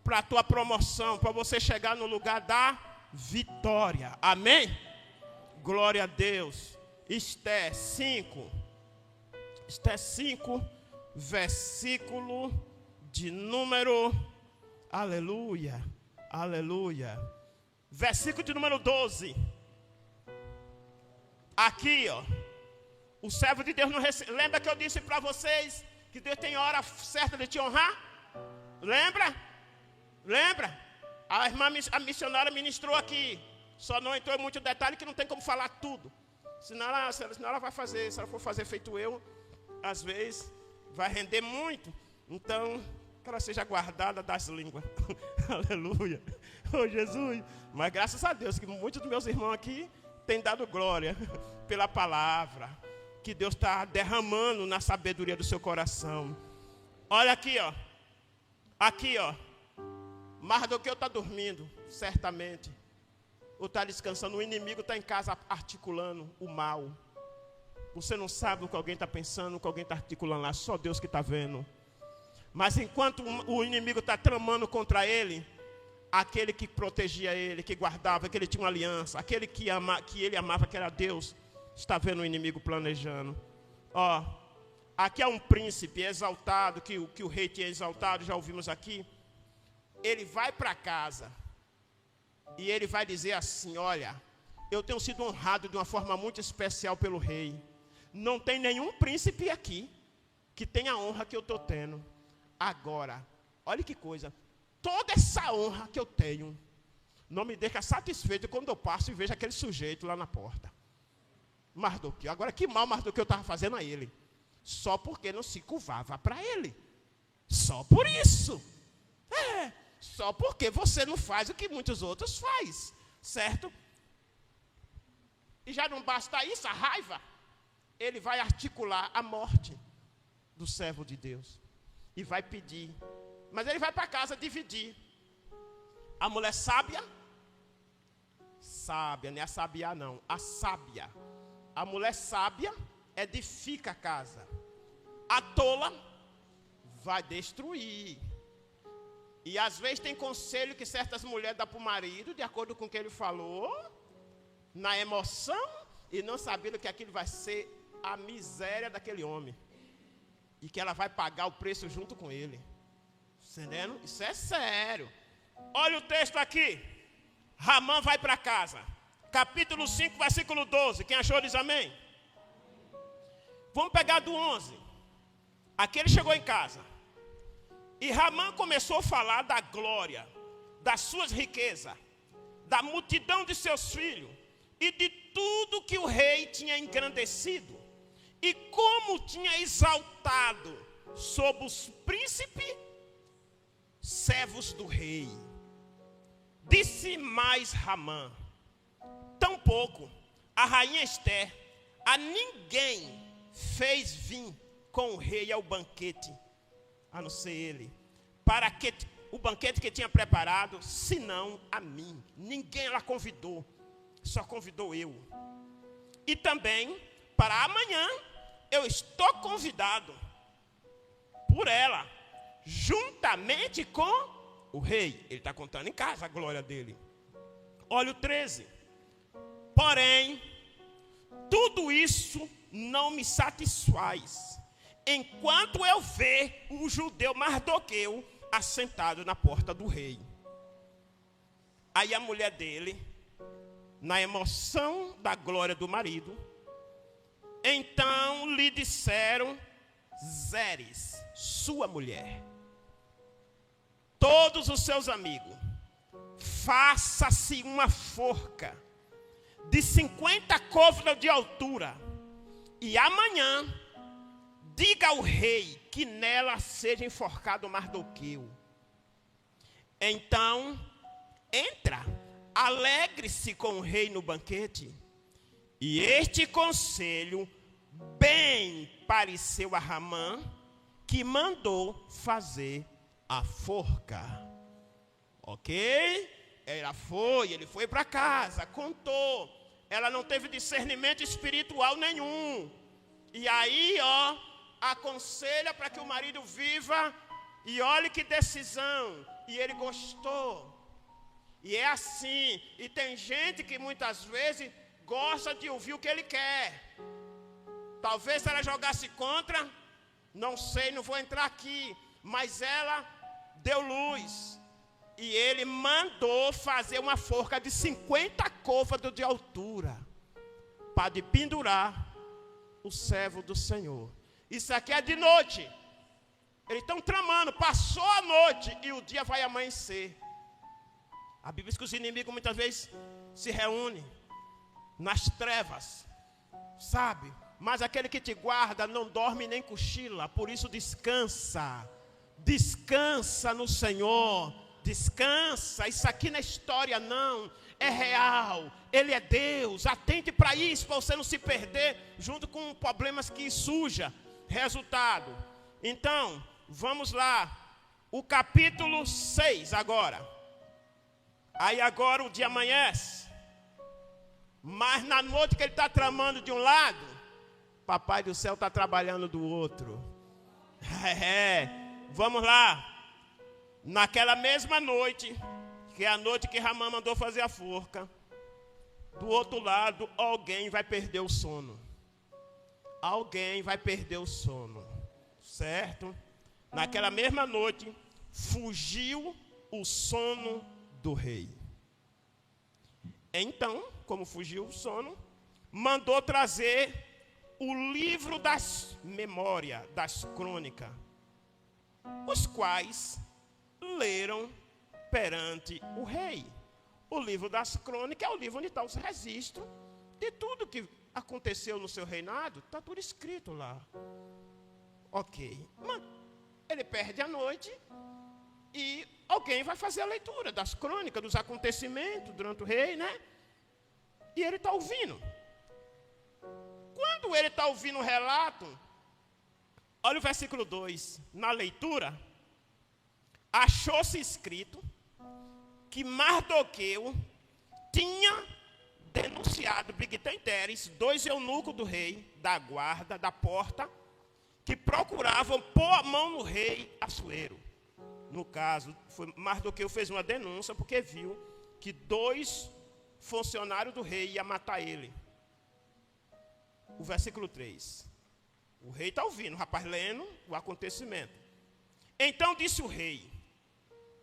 para a tua promoção, para você chegar no lugar da vitória, amém? Glória a Deus. Esther 5, versículo de número... Aleluia, aleluia. Versículo de número 12. Aqui, ó. O servo de Deus não recebe. Lembra que eu disse para vocês que Deus tem hora certa de te honrar? Lembra? Lembra? A irmã, a missionária ministrou aqui. Só não entrou em muito detalhe que não tem como falar tudo. Senão ela vai fazer, se ela for fazer feito eu, às vezes vai render muito. Então... que ela seja guardada das línguas. Aleluia. Oh, Jesus. Mas graças a Deus que muitos dos meus irmãos aqui têm dado glória pela palavra que Deus está derramando na sabedoria do seu coração. Olha aqui, ó. Aqui, ó. Mardoqueu está dormindo, certamente. ou está descansando? O inimigo está em casa articulando o mal. Você não sabe o que alguém está pensando, o que alguém está articulando lá, só Deus que está vendo. Mas enquanto o inimigo está tramando contra ele, aquele que protegia ele, que guardava, que ele tinha uma aliança, aquele que ele amava, que era Deus, está vendo o inimigo planejando. Ó, aqui há um príncipe exaltado, que o rei tinha exaltado, já ouvimos aqui. Ele vai para casa e ele vai dizer assim: olha, eu tenho sido honrado de uma forma muito especial pelo rei. Não tem nenhum príncipe aqui que tenha a honra que eu estou tendo. Agora, olha que coisa, toda essa honra que eu tenho não me deixa satisfeito quando eu passo e vejo aquele sujeito lá na porta. Mardoqueu. Agora, que mal Mardoqueu estava fazendo a ele? Só porque não se curvava para ele. Só por isso. Só porque você não faz o que muitos outros fazem. Certo? E já não basta isso, a raiva. Ele vai articular a morte do servo de Deus. E vai pedir. Mas ele vai para casa dividir. A mulher sábia, não é a sabiá não, a sábia. A mulher sábia edifica a casa. A tola vai destruir. E às vezes tem conselho que certas mulheres dão para o marido, de acordo com o que ele falou, na emoção, e não sabendo que aquilo vai ser a miséria daquele homem. E que ela vai pagar o preço junto com ele. Entendendo? Isso é sério. Olha o texto aqui. Ramã vai para casa. Capítulo 5, versículo 12. Quem achou diz amém? Vamos pegar do 11. Aqui ele chegou em casa. E Ramã começou a falar da glória, das suas riquezas, da multidão de seus filhos e de tudo que o rei tinha engrandecido. E como tinha exaltado sobre os príncipes, servos do rei. Disse mais Ramã: tampouco a rainha Esther a ninguém fez vir com o rei ao banquete, a não ser ele, para que o banquete que tinha preparado, senão a mim. Ninguém ela convidou, só convidou eu. E também para amanhã eu estou convidado por ela, juntamente com o rei. Ele está contando em casa a glória dele. Olha o 13. Porém, tudo isso não me satisfaz, enquanto eu ver o judeu Mardoqueu assentado na porta do rei. Aí a mulher dele, na emoção da glória do marido, então lhe disseram Zeres, sua mulher, todos os seus amigos, faça-se uma forca de 50 côvados de altura, e amanhã diga ao rei que nela seja enforcado Mardoqueu. Então entra, alegre-se com o rei no banquete. E este conselho bem pareceu a Ramã, que mandou fazer a forca. Ok? Ele foi para casa, contou. Ela não teve discernimento espiritual nenhum. E aí, aconselha para que o marido viva. E olhe que decisão. E ele gostou. E é assim. E tem gente que muitas vezes gosta de ouvir o que ele quer. Talvez se ela jogasse contra, não sei, não vou entrar aqui. Mas ela deu luz. E ele mandou fazer uma forca de 50 côvados de altura, para pendurar o servo do Senhor. Isso aqui é de noite. Eles estão tramando, passou a noite e o dia vai amanhecer. A Bíblia diz que os inimigos muitas vezes se reúnem nas trevas, sabe? Mas aquele que te guarda não dorme nem cochila, por isso descansa. Descansa no Senhor. Descansa, isso aqui não é história não, é real, Ele é Deus. Atente para isso, para você não se perder junto com problemas que surjam. Resultado, então, vamos lá, o capítulo 6 agora. Aí agora o dia amanhece, Mas na noite que ele está tramando de um lado, Papai do céu está trabalhando do outro. Vamos lá. Naquela mesma noite, que é a noite que Ramã mandou fazer a forca, do outro lado, alguém vai perder o sono. Alguém vai perder o sono. Certo? Naquela mesma noite, fugiu o sono do rei. Então, como fugiu o sono, mandou trazer o livro das memórias, das crônicas, os quais leram perante o rei. O livro das crônicas é o livro onde está os registros de tudo que aconteceu no seu reinado, está tudo escrito lá. Ok. Mas ele perde a noite e alguém vai fazer a leitura das crônicas, dos acontecimentos durante o rei, né? E ele está ouvindo. Quando ele está ouvindo o relato, olha o versículo 2. Na leitura, achou-se escrito que Mardoqueu tinha denunciado Bigtan-Teres, 2 eunucos do rei, da guarda, da porta, que procuravam pôr a mão no rei Assuero. No caso, Mardoqueu fez uma denúncia porque viu que 2 funcionários do rei iam matar ele. O versículo 3. O rei está ouvindo, o rapaz lendo o acontecimento. Então disse o rei: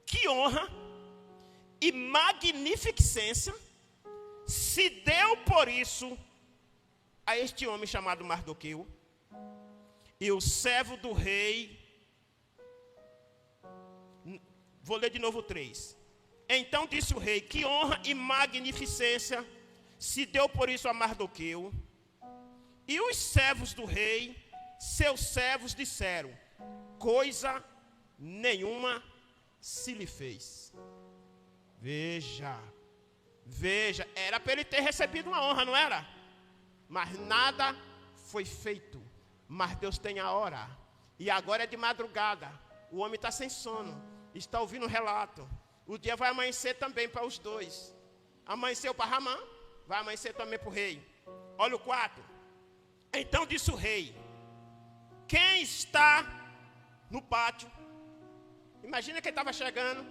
que honra e magnificência se deu por isso a este homem chamado Mardoqueu. E o servo do rei, vou ler de novo 3. Então disse o rei: que honra e magnificência se deu por isso a Mardoqueu. E os servos do rei, seus servos, disseram: coisa nenhuma se lhe fez. Veja, era para ele ter recebido uma honra, não era? Mas nada foi feito. Mas Deus tem a hora. E agora é de madrugada. O homem está sem sono, está ouvindo o relato. O dia vai amanhecer também para os 2. Amanheceu para Ramã, vai amanhecer também para o rei. Olha o 4. Então disse o rei: quem está no pátio? Imagina quem estava chegando.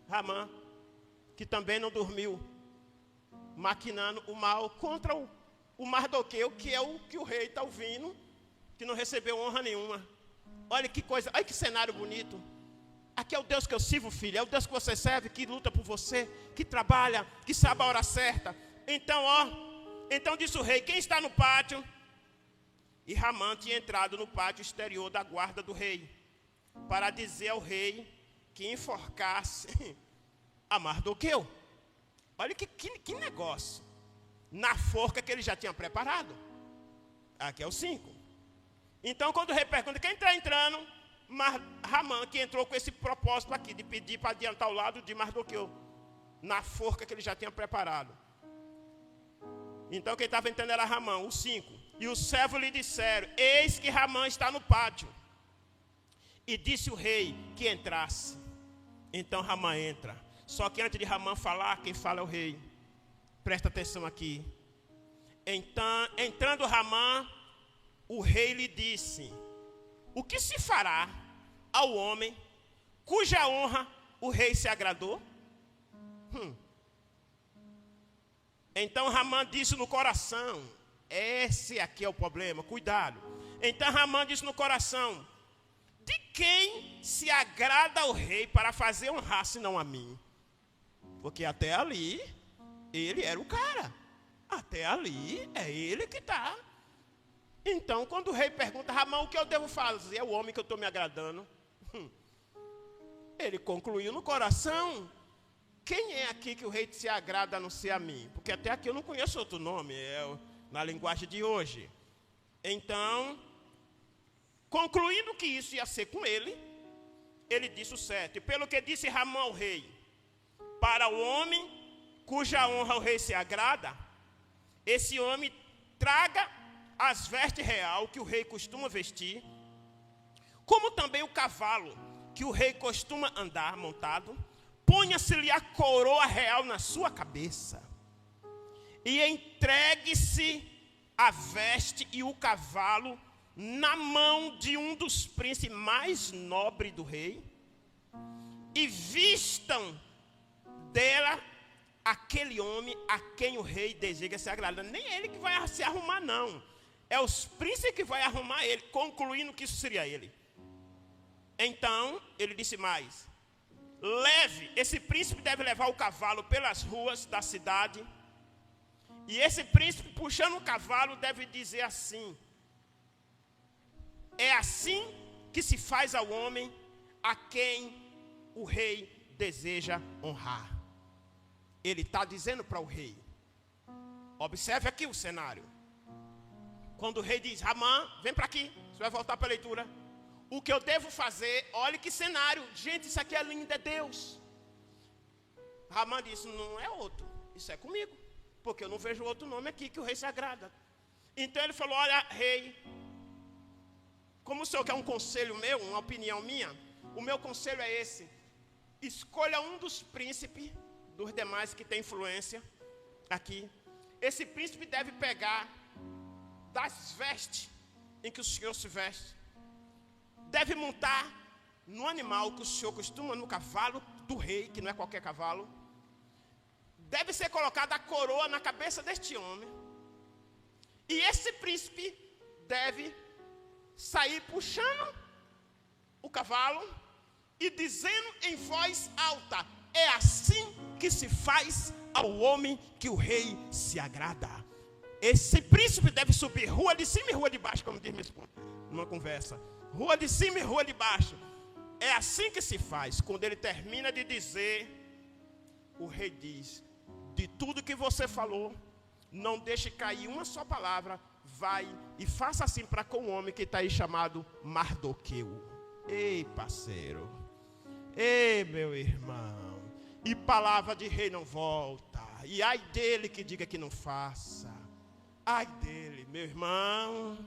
Ramã, que também não dormiu, maquinando o mal contra o Mardoqueu, que é o que o rei está ouvindo, que não recebeu honra nenhuma. Olha que coisa, olha que cenário bonito. Aqui é o Deus que eu sirvo, filho. É o Deus que você serve, que luta por você, que trabalha, que sabe a hora certa. Então, então disse o rei: quem está no pátio? E Ramã tinha entrado no pátio exterior da guarda do rei, para dizer ao rei que enforcasse a Mardoqueu. Olha que negócio. Na forca que ele já tinha preparado. Aqui é o 5. Então, quando o rei pergunta quem está entrando, Ramã, que entrou com esse propósito aqui, de pedir para adiantar o lado de Mardoqueu, na forca que ele já tinha preparado. Então, quem estava entrando era Ramã, o 5. E os servos lhe disseram: eis que Ramã está no pátio. E disse o rei que entrasse. Então Ramã entra. Só que antes de Ramã falar, quem fala é o rei. Presta atenção aqui. Então, entrando Ramã, o rei lhe disse: o que se fará ao homem cuja honra o rei se agradou? Então Ramã disse no coração: esse aqui é o problema, cuidado. Então Ramã disse no coração: de quem se agrada o rei para fazer honrar, senão a mim? Porque até ali, ele era o cara. Até ali, é ele que está. Então, quando o rei pergunta: Ramã, o que eu devo fazer? É o homem que eu estou me agradando. Ele concluiu no coração: quem é aqui que o rei se agrada a não ser a mim? Porque até aqui eu não conheço outro nome, na linguagem de hoje. Então, concluindo que isso ia ser com ele, ele disse o 7. Pelo que disse Ramã ao rei: para o homem cuja honra o rei se agrada, esse homem traga as vestes real que o rei costuma vestir, como também o cavalo que o rei costuma andar montado, ponha-se-lhe a coroa real na sua cabeça. e entregue-se a veste e o cavalo na mão de um dos príncipes mais nobres do rei, e vistam dela aquele homem a quem o rei deseja se agradar. Nem ele que vai se arrumar, não. É os príncipes que vai arrumar ele, concluindo que isso seria ele. Então, ele disse mais: esse príncipe deve levar o cavalo pelas ruas da cidade, e esse príncipe, puxando o cavalo, deve dizer assim: é assim que se faz ao homem a quem o rei deseja honrar. Ele está dizendo para o rei. Observe aqui o cenário. Quando o rei diz: Ramã, vem para aqui, você vai voltar para a leitura. O que eu devo fazer, olha que cenário. Gente, isso aqui é lindo, é Deus. Ramã disse: não é outro, isso é comigo, porque eu não vejo outro nome aqui que o rei se agrada. Então ele falou: olha, rei, como o senhor quer um conselho meu, uma opinião minha, o meu conselho é esse: escolha um dos príncipes, dos demais que tem influência aqui. Esse príncipe deve pegar das vestes em que o senhor se veste, deve montar no animal que o senhor costuma, no cavalo do rei, que não é qualquer cavalo. Deve ser colocada a coroa na cabeça deste homem, e esse príncipe deve sair puxando o cavalo e dizendo em voz alta: é assim que se faz ao homem que o rei se agrada. Esse príncipe deve subir rua de cima e rua de baixo, como diz minha esposa numa conversa. Rua de cima e rua de baixo. É assim que se faz. Quando ele termina de dizer, o rei diz: de tudo que você falou, não deixe cair uma só palavra. Vai e faça assim para com o homem que está aí chamado Mardoqueu. Ei, parceiro. Ei, meu irmão. E palavra de rei não volta. E ai dele que diga que não faça. Ai dele, meu irmão.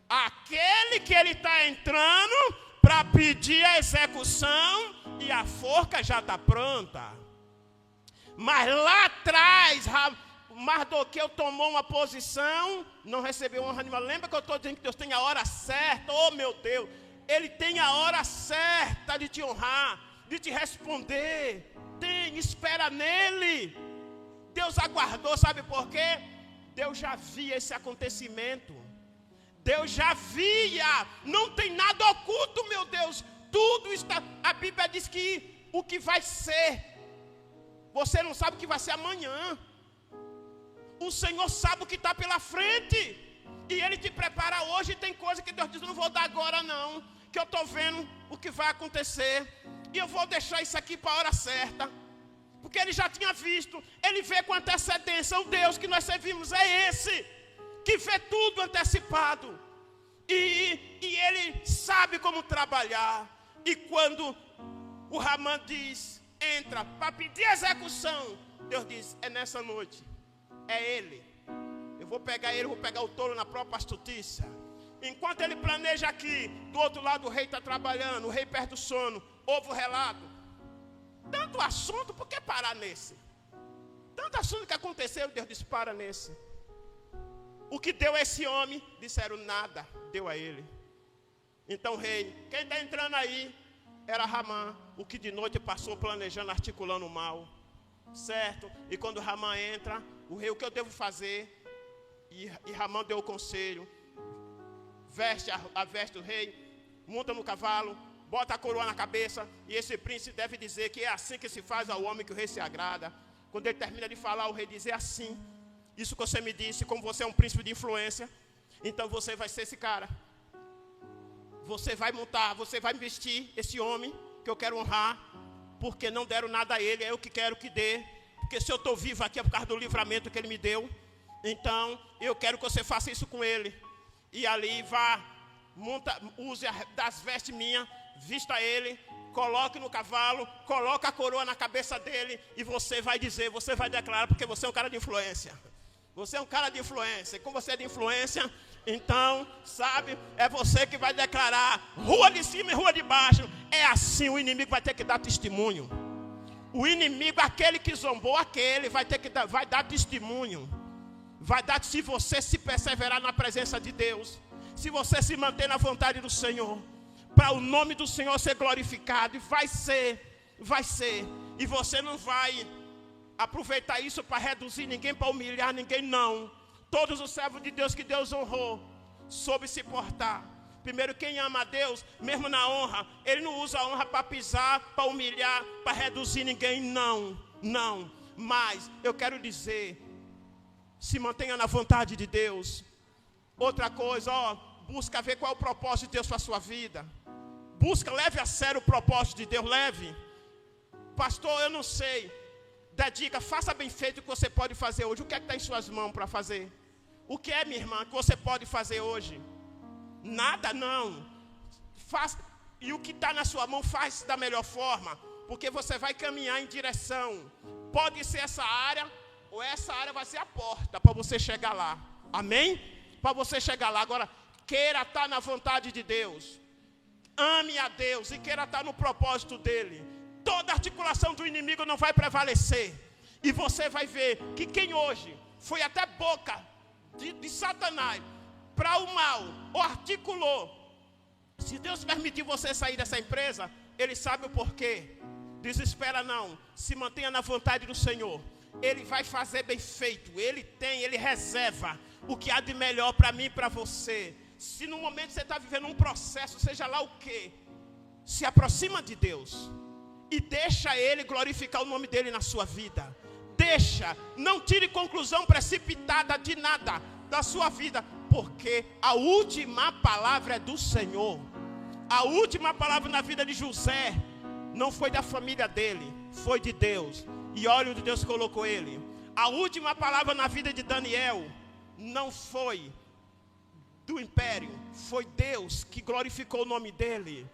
Aquele que ele está entrando para pedir a execução, e a forca já está pronta. Mas lá atrás, Mardoqueu tomou uma posição, não recebeu honra nenhuma. Lembra que eu estou dizendo que Deus tem a hora certa? Oh, meu Deus, Ele tem a hora certa de te honrar, de te responder. Tem, espera nele. Deus aguardou, sabe por quê? Deus já via esse acontecimento. Deus já via, não tem nada oculto, meu Deus. Tudo está, a Bíblia diz que o que vai ser, você não sabe o que vai ser amanhã. O Senhor sabe o que está pela frente, e Ele te prepara hoje. E tem coisa que Deus diz: não vou dar agora não, que eu estou vendo o que vai acontecer, e eu vou deixar isso aqui para a hora certa. Porque Ele já tinha visto, Ele vê com antecedência. O Deus que nós servimos é esse, que vê tudo antecipado, e Ele sabe como trabalhar. E quando o Ramã diz, entra para pedir execução, Deus diz: é nessa noite, é ele. Eu vou pegar ele, vou pegar o touro na própria astutícia. Enquanto ele planeja aqui, do outro lado o rei está trabalhando, o rei perde o sono, ouve o relato. Tanto assunto, por que parar nesse? Tanto assunto que aconteceu, Deus disse: para nesse. O que deu a esse homem? Disseram: nada, deu a ele. Então, rei, quem está entrando aí era Ramã, o que de noite passou planejando, articulando o mal. Certo? E quando Ramã entra, o rei: o que eu devo fazer? E Ramã deu o conselho: veste a veste do rei, monta no cavalo, bota a coroa na cabeça, e esse príncipe deve dizer que é assim que se faz ao homem que o rei se agrada. Quando ele termina de falar, o rei diz: é assim. Isso que você me disse, como você é um príncipe de influência, então você vai ser esse cara. Você vai montar, você vai vestir esse homem que eu quero honrar, porque não deram nada a ele, é eu que quero que dê. Porque se eu estou vivo aqui é por causa do livramento que ele me deu. Então, eu quero que você faça isso com ele. E ali vá, monta, use das vestes minhas, vista ele, coloque no cavalo, coloque a coroa na cabeça dele, e você vai dizer, você vai declarar, porque você é um cara de influência. Você é um cara de influência. E como você é de influência, então, sabe, é você que vai declarar, rua de cima e rua de baixo. É assim, o inimigo vai ter que dar testemunho. O inimigo, aquele que zombou, aquele vai ter que vai dar testemunho. vai dar se você se perseverar na presença de Deus. Se você se manter na vontade do Senhor, para o nome do Senhor ser glorificado. E vai ser. E você não vai aproveitar isso para reduzir ninguém, para humilhar ninguém, não. Todos os servos de Deus que Deus honrou, soube se portar. Primeiro, quem ama a Deus, mesmo na honra, ele não usa a honra para pisar, para humilhar, para reduzir ninguém, não. Mas eu quero dizer, se mantenha na vontade de Deus. Outra coisa, busca ver qual é o propósito de Deus para a sua vida. Leve a sério o propósito de Deus, leve. Pastor, eu não sei. Dá dica, faça bem feito o que você pode fazer hoje. O que é que está em suas mãos para fazer? O que é, minha irmã, que você pode fazer hoje? Nada, não. Faça, e o que está na sua mão, faz da melhor forma. Porque você vai caminhar em direção. Pode ser essa área, ou essa área vai ser a porta para você chegar lá. Amém? Para você chegar lá. Agora, queira estar na vontade de Deus. Ame a Deus e queira estar no propósito dEle. Toda articulação do inimigo não vai prevalecer. E você vai ver que quem hoje foi até boca de Satanás para o mal, ou articulou. Se Deus permitir você sair dessa empresa, Ele sabe o porquê. Desespera não, se mantenha na vontade do Senhor. Ele vai fazer bem feito, Ele reserva o que há de melhor para mim e para você. Se no momento você está vivendo um processo, seja lá o que, se aproxima de Deus e deixa Ele glorificar o nome dEle na sua vida. Não tire conclusão precipitada de nada da sua vida, porque a última palavra é do Senhor. A última palavra na vida de José não foi da família dele, foi de Deus. E olha onde Deus colocou ele. A última palavra na vida de Daniel não foi do império, foi Deus que glorificou o nome dele.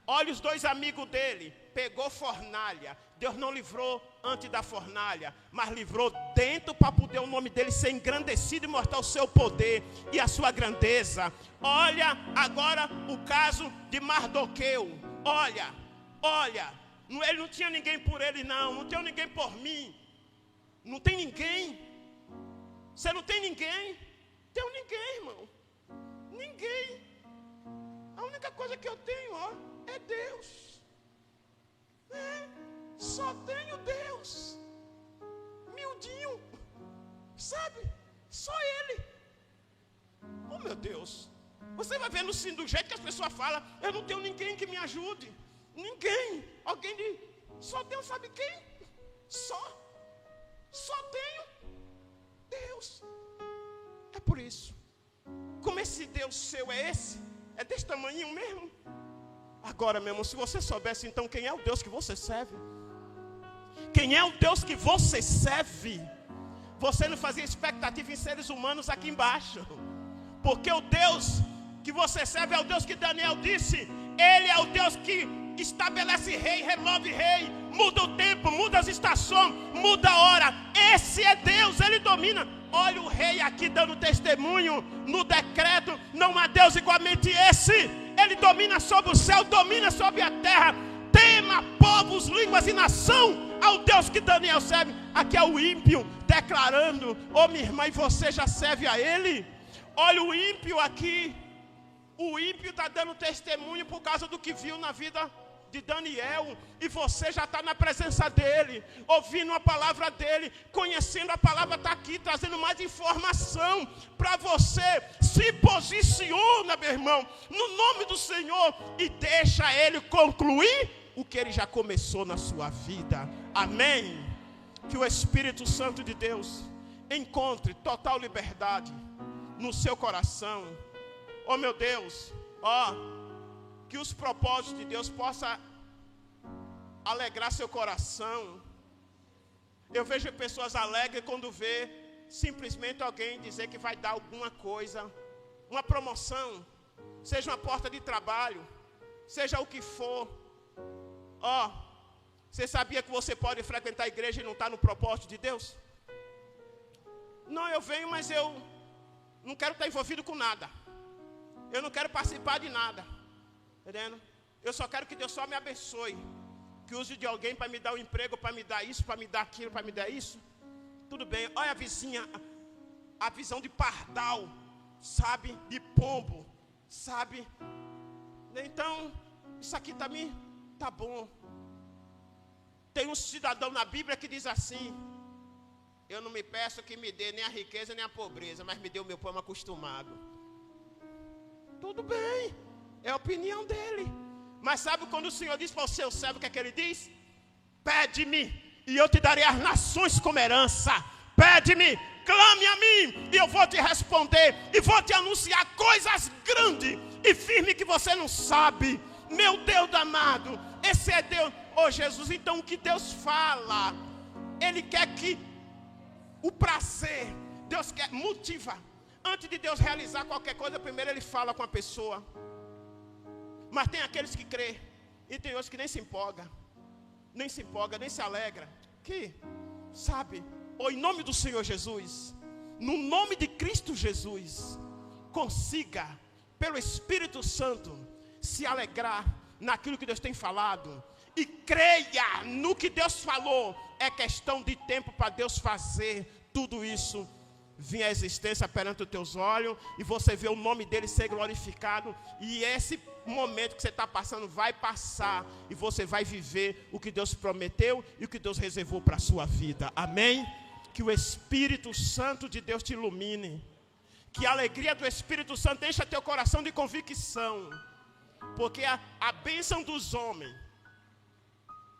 Olha os dois amigos dele, pegou fornalha. Deus não livrou antes da fornalha, mas livrou dentro para poder o nome dele ser engrandecido e mostrar o seu poder e a sua grandeza. Olha agora o caso de Mardoqueu. Olha, ele não tinha ninguém por ele não tinha ninguém por mim. Não tem ninguém. Você não tem ninguém? Tenho ninguém, irmão. Ninguém. A única coisa que eu tenho, é Deus. Só tenho Deus. Miudinho. Sabe? Só Ele. Oh, meu Deus. Você vai vendo sim, do jeito que as pessoas falam, eu não tenho ninguém que me ajude. Ninguém. Alguém diz, só Deus sabe quem? Só tenho Deus. É por isso. Como esse Deus seu é desse tamanho mesmo. Agora, meu irmão, se você soubesse então quem é o Deus que você serve. Quem é o Deus que você serve? Você não fazia expectativa em seres humanos aqui embaixo. Porque o Deus que você serve é o Deus que Daniel disse. Ele é o Deus que estabelece rei, remove rei, muda o tempo, muda as estações, muda a hora. Esse é Deus, Ele domina. Olha o rei aqui dando testemunho no decreto. Não há Deus igualmente esse. Ele domina sobre o céu, domina sobre a terra. Tema povos, línguas e nação ao Deus que Daniel serve. Aqui é o ímpio declarando, minha irmã, e você já serve a Ele? Olha o ímpio aqui. O ímpio está dando testemunho por causa do que viu na vida de Daniel. E você já está na presença dele, ouvindo a palavra dele, conhecendo a palavra, está aqui, trazendo mais informação para você. Se posiciona, meu irmão, no nome do Senhor, e deixa Ele concluir o que Ele já começou na sua vida. Amém? Que o Espírito Santo de Deus encontre total liberdade no seu coração. Oh, meu Deus, que os propósitos de Deus possam alegrar seu coração. Eu vejo pessoas alegres quando vê simplesmente alguém dizer que vai dar alguma coisa, uma promoção, seja uma porta de trabalho, seja o que for. Você sabia que você pode frequentar a igreja e não estar no propósito de Deus? Não, eu venho, mas eu não quero estar envolvido com nada. Eu não quero participar de nada. Entendendo? Eu só quero que Deus só me abençoe. Que use de alguém para me dar um emprego, para me dar isso, para me dar aquilo, para me dar isso. Tudo bem. Olha a vizinha. a visão de pardal, sabe? De pombo, sabe? Então, isso aqui também tá bom. Tem um cidadão na Bíblia que diz assim: eu não me peço que me dê nem a riqueza nem a pobreza, mas me dê o meu pão acostumado. Tudo bem, é a opinião dele. Mas sabe quando o Senhor diz para o seu servo, o que é que ele diz? Pede-me e eu te darei as nações como herança. Pede-me, clame a mim e eu vou te responder. E vou te anunciar coisas grandes e firmes que você não sabe. Meu Deus amado, esse é Deus. Oh Jesus, então o que Deus fala, Ele quer que o prazer, Deus quer, motiva. Antes de Deus realizar qualquer coisa, primeiro Ele fala com a pessoa. Mas tem aqueles que crê, e tem outros que nem se empolga, nem se alegra. Que, sabe, ou em nome do Senhor Jesus, no nome de Cristo Jesus, consiga, pelo Espírito Santo, se alegrar naquilo que Deus tem falado. E creia no que Deus falou. É questão de tempo para Deus fazer tudo isso vir à existência perante os teus olhos, e você vê o nome dele ser glorificado. E esse momento que você está passando vai passar, e você vai viver o que Deus prometeu e o que Deus reservou para a sua vida. Amém? Que o Espírito Santo de Deus te ilumine, que a alegria do Espírito Santo encha teu coração de convicção, porque a bênção dos homens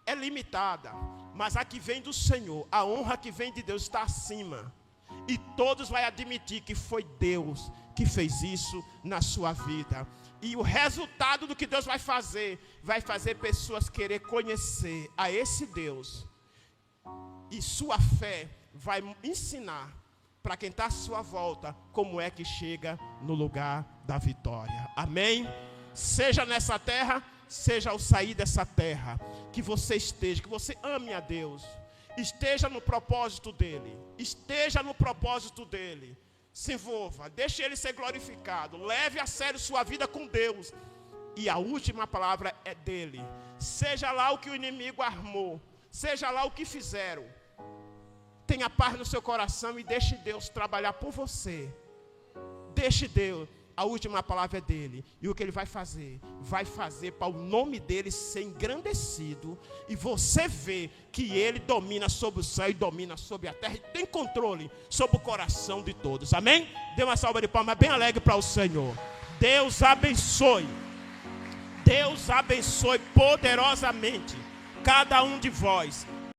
é limitada, mas a que vem do Senhor, a honra que vem de Deus está acima. E todos vão admitir que foi Deus que fez isso na sua vida. E o resultado do que Deus vai fazer pessoas querer conhecer a esse Deus. E sua fé vai ensinar para quem está à sua volta como é que chega no lugar da vitória. Amém? Seja nessa terra, seja ao sair dessa terra, que você esteja, que você ame a Deus. Esteja no propósito dele. Esteja no propósito dele. Se envolva, deixe ele ser glorificado. Leve a sério sua vida com Deus. E a última palavra é dele. Seja lá o que o inimigo armou, seja lá o que fizeram, tenha paz no seu coração e deixe Deus trabalhar por você. Deixe Deus. A última palavra é dele. E o que ele vai fazer? Vai fazer para o nome dele ser engrandecido. E você vê que ele domina sobre o céu e domina sobre a terra. E tem controle sobre o coração de todos. Amém? Dê uma salva de palmas bem alegre para o Senhor. Deus abençoe. Deus abençoe poderosamente cada um de vós.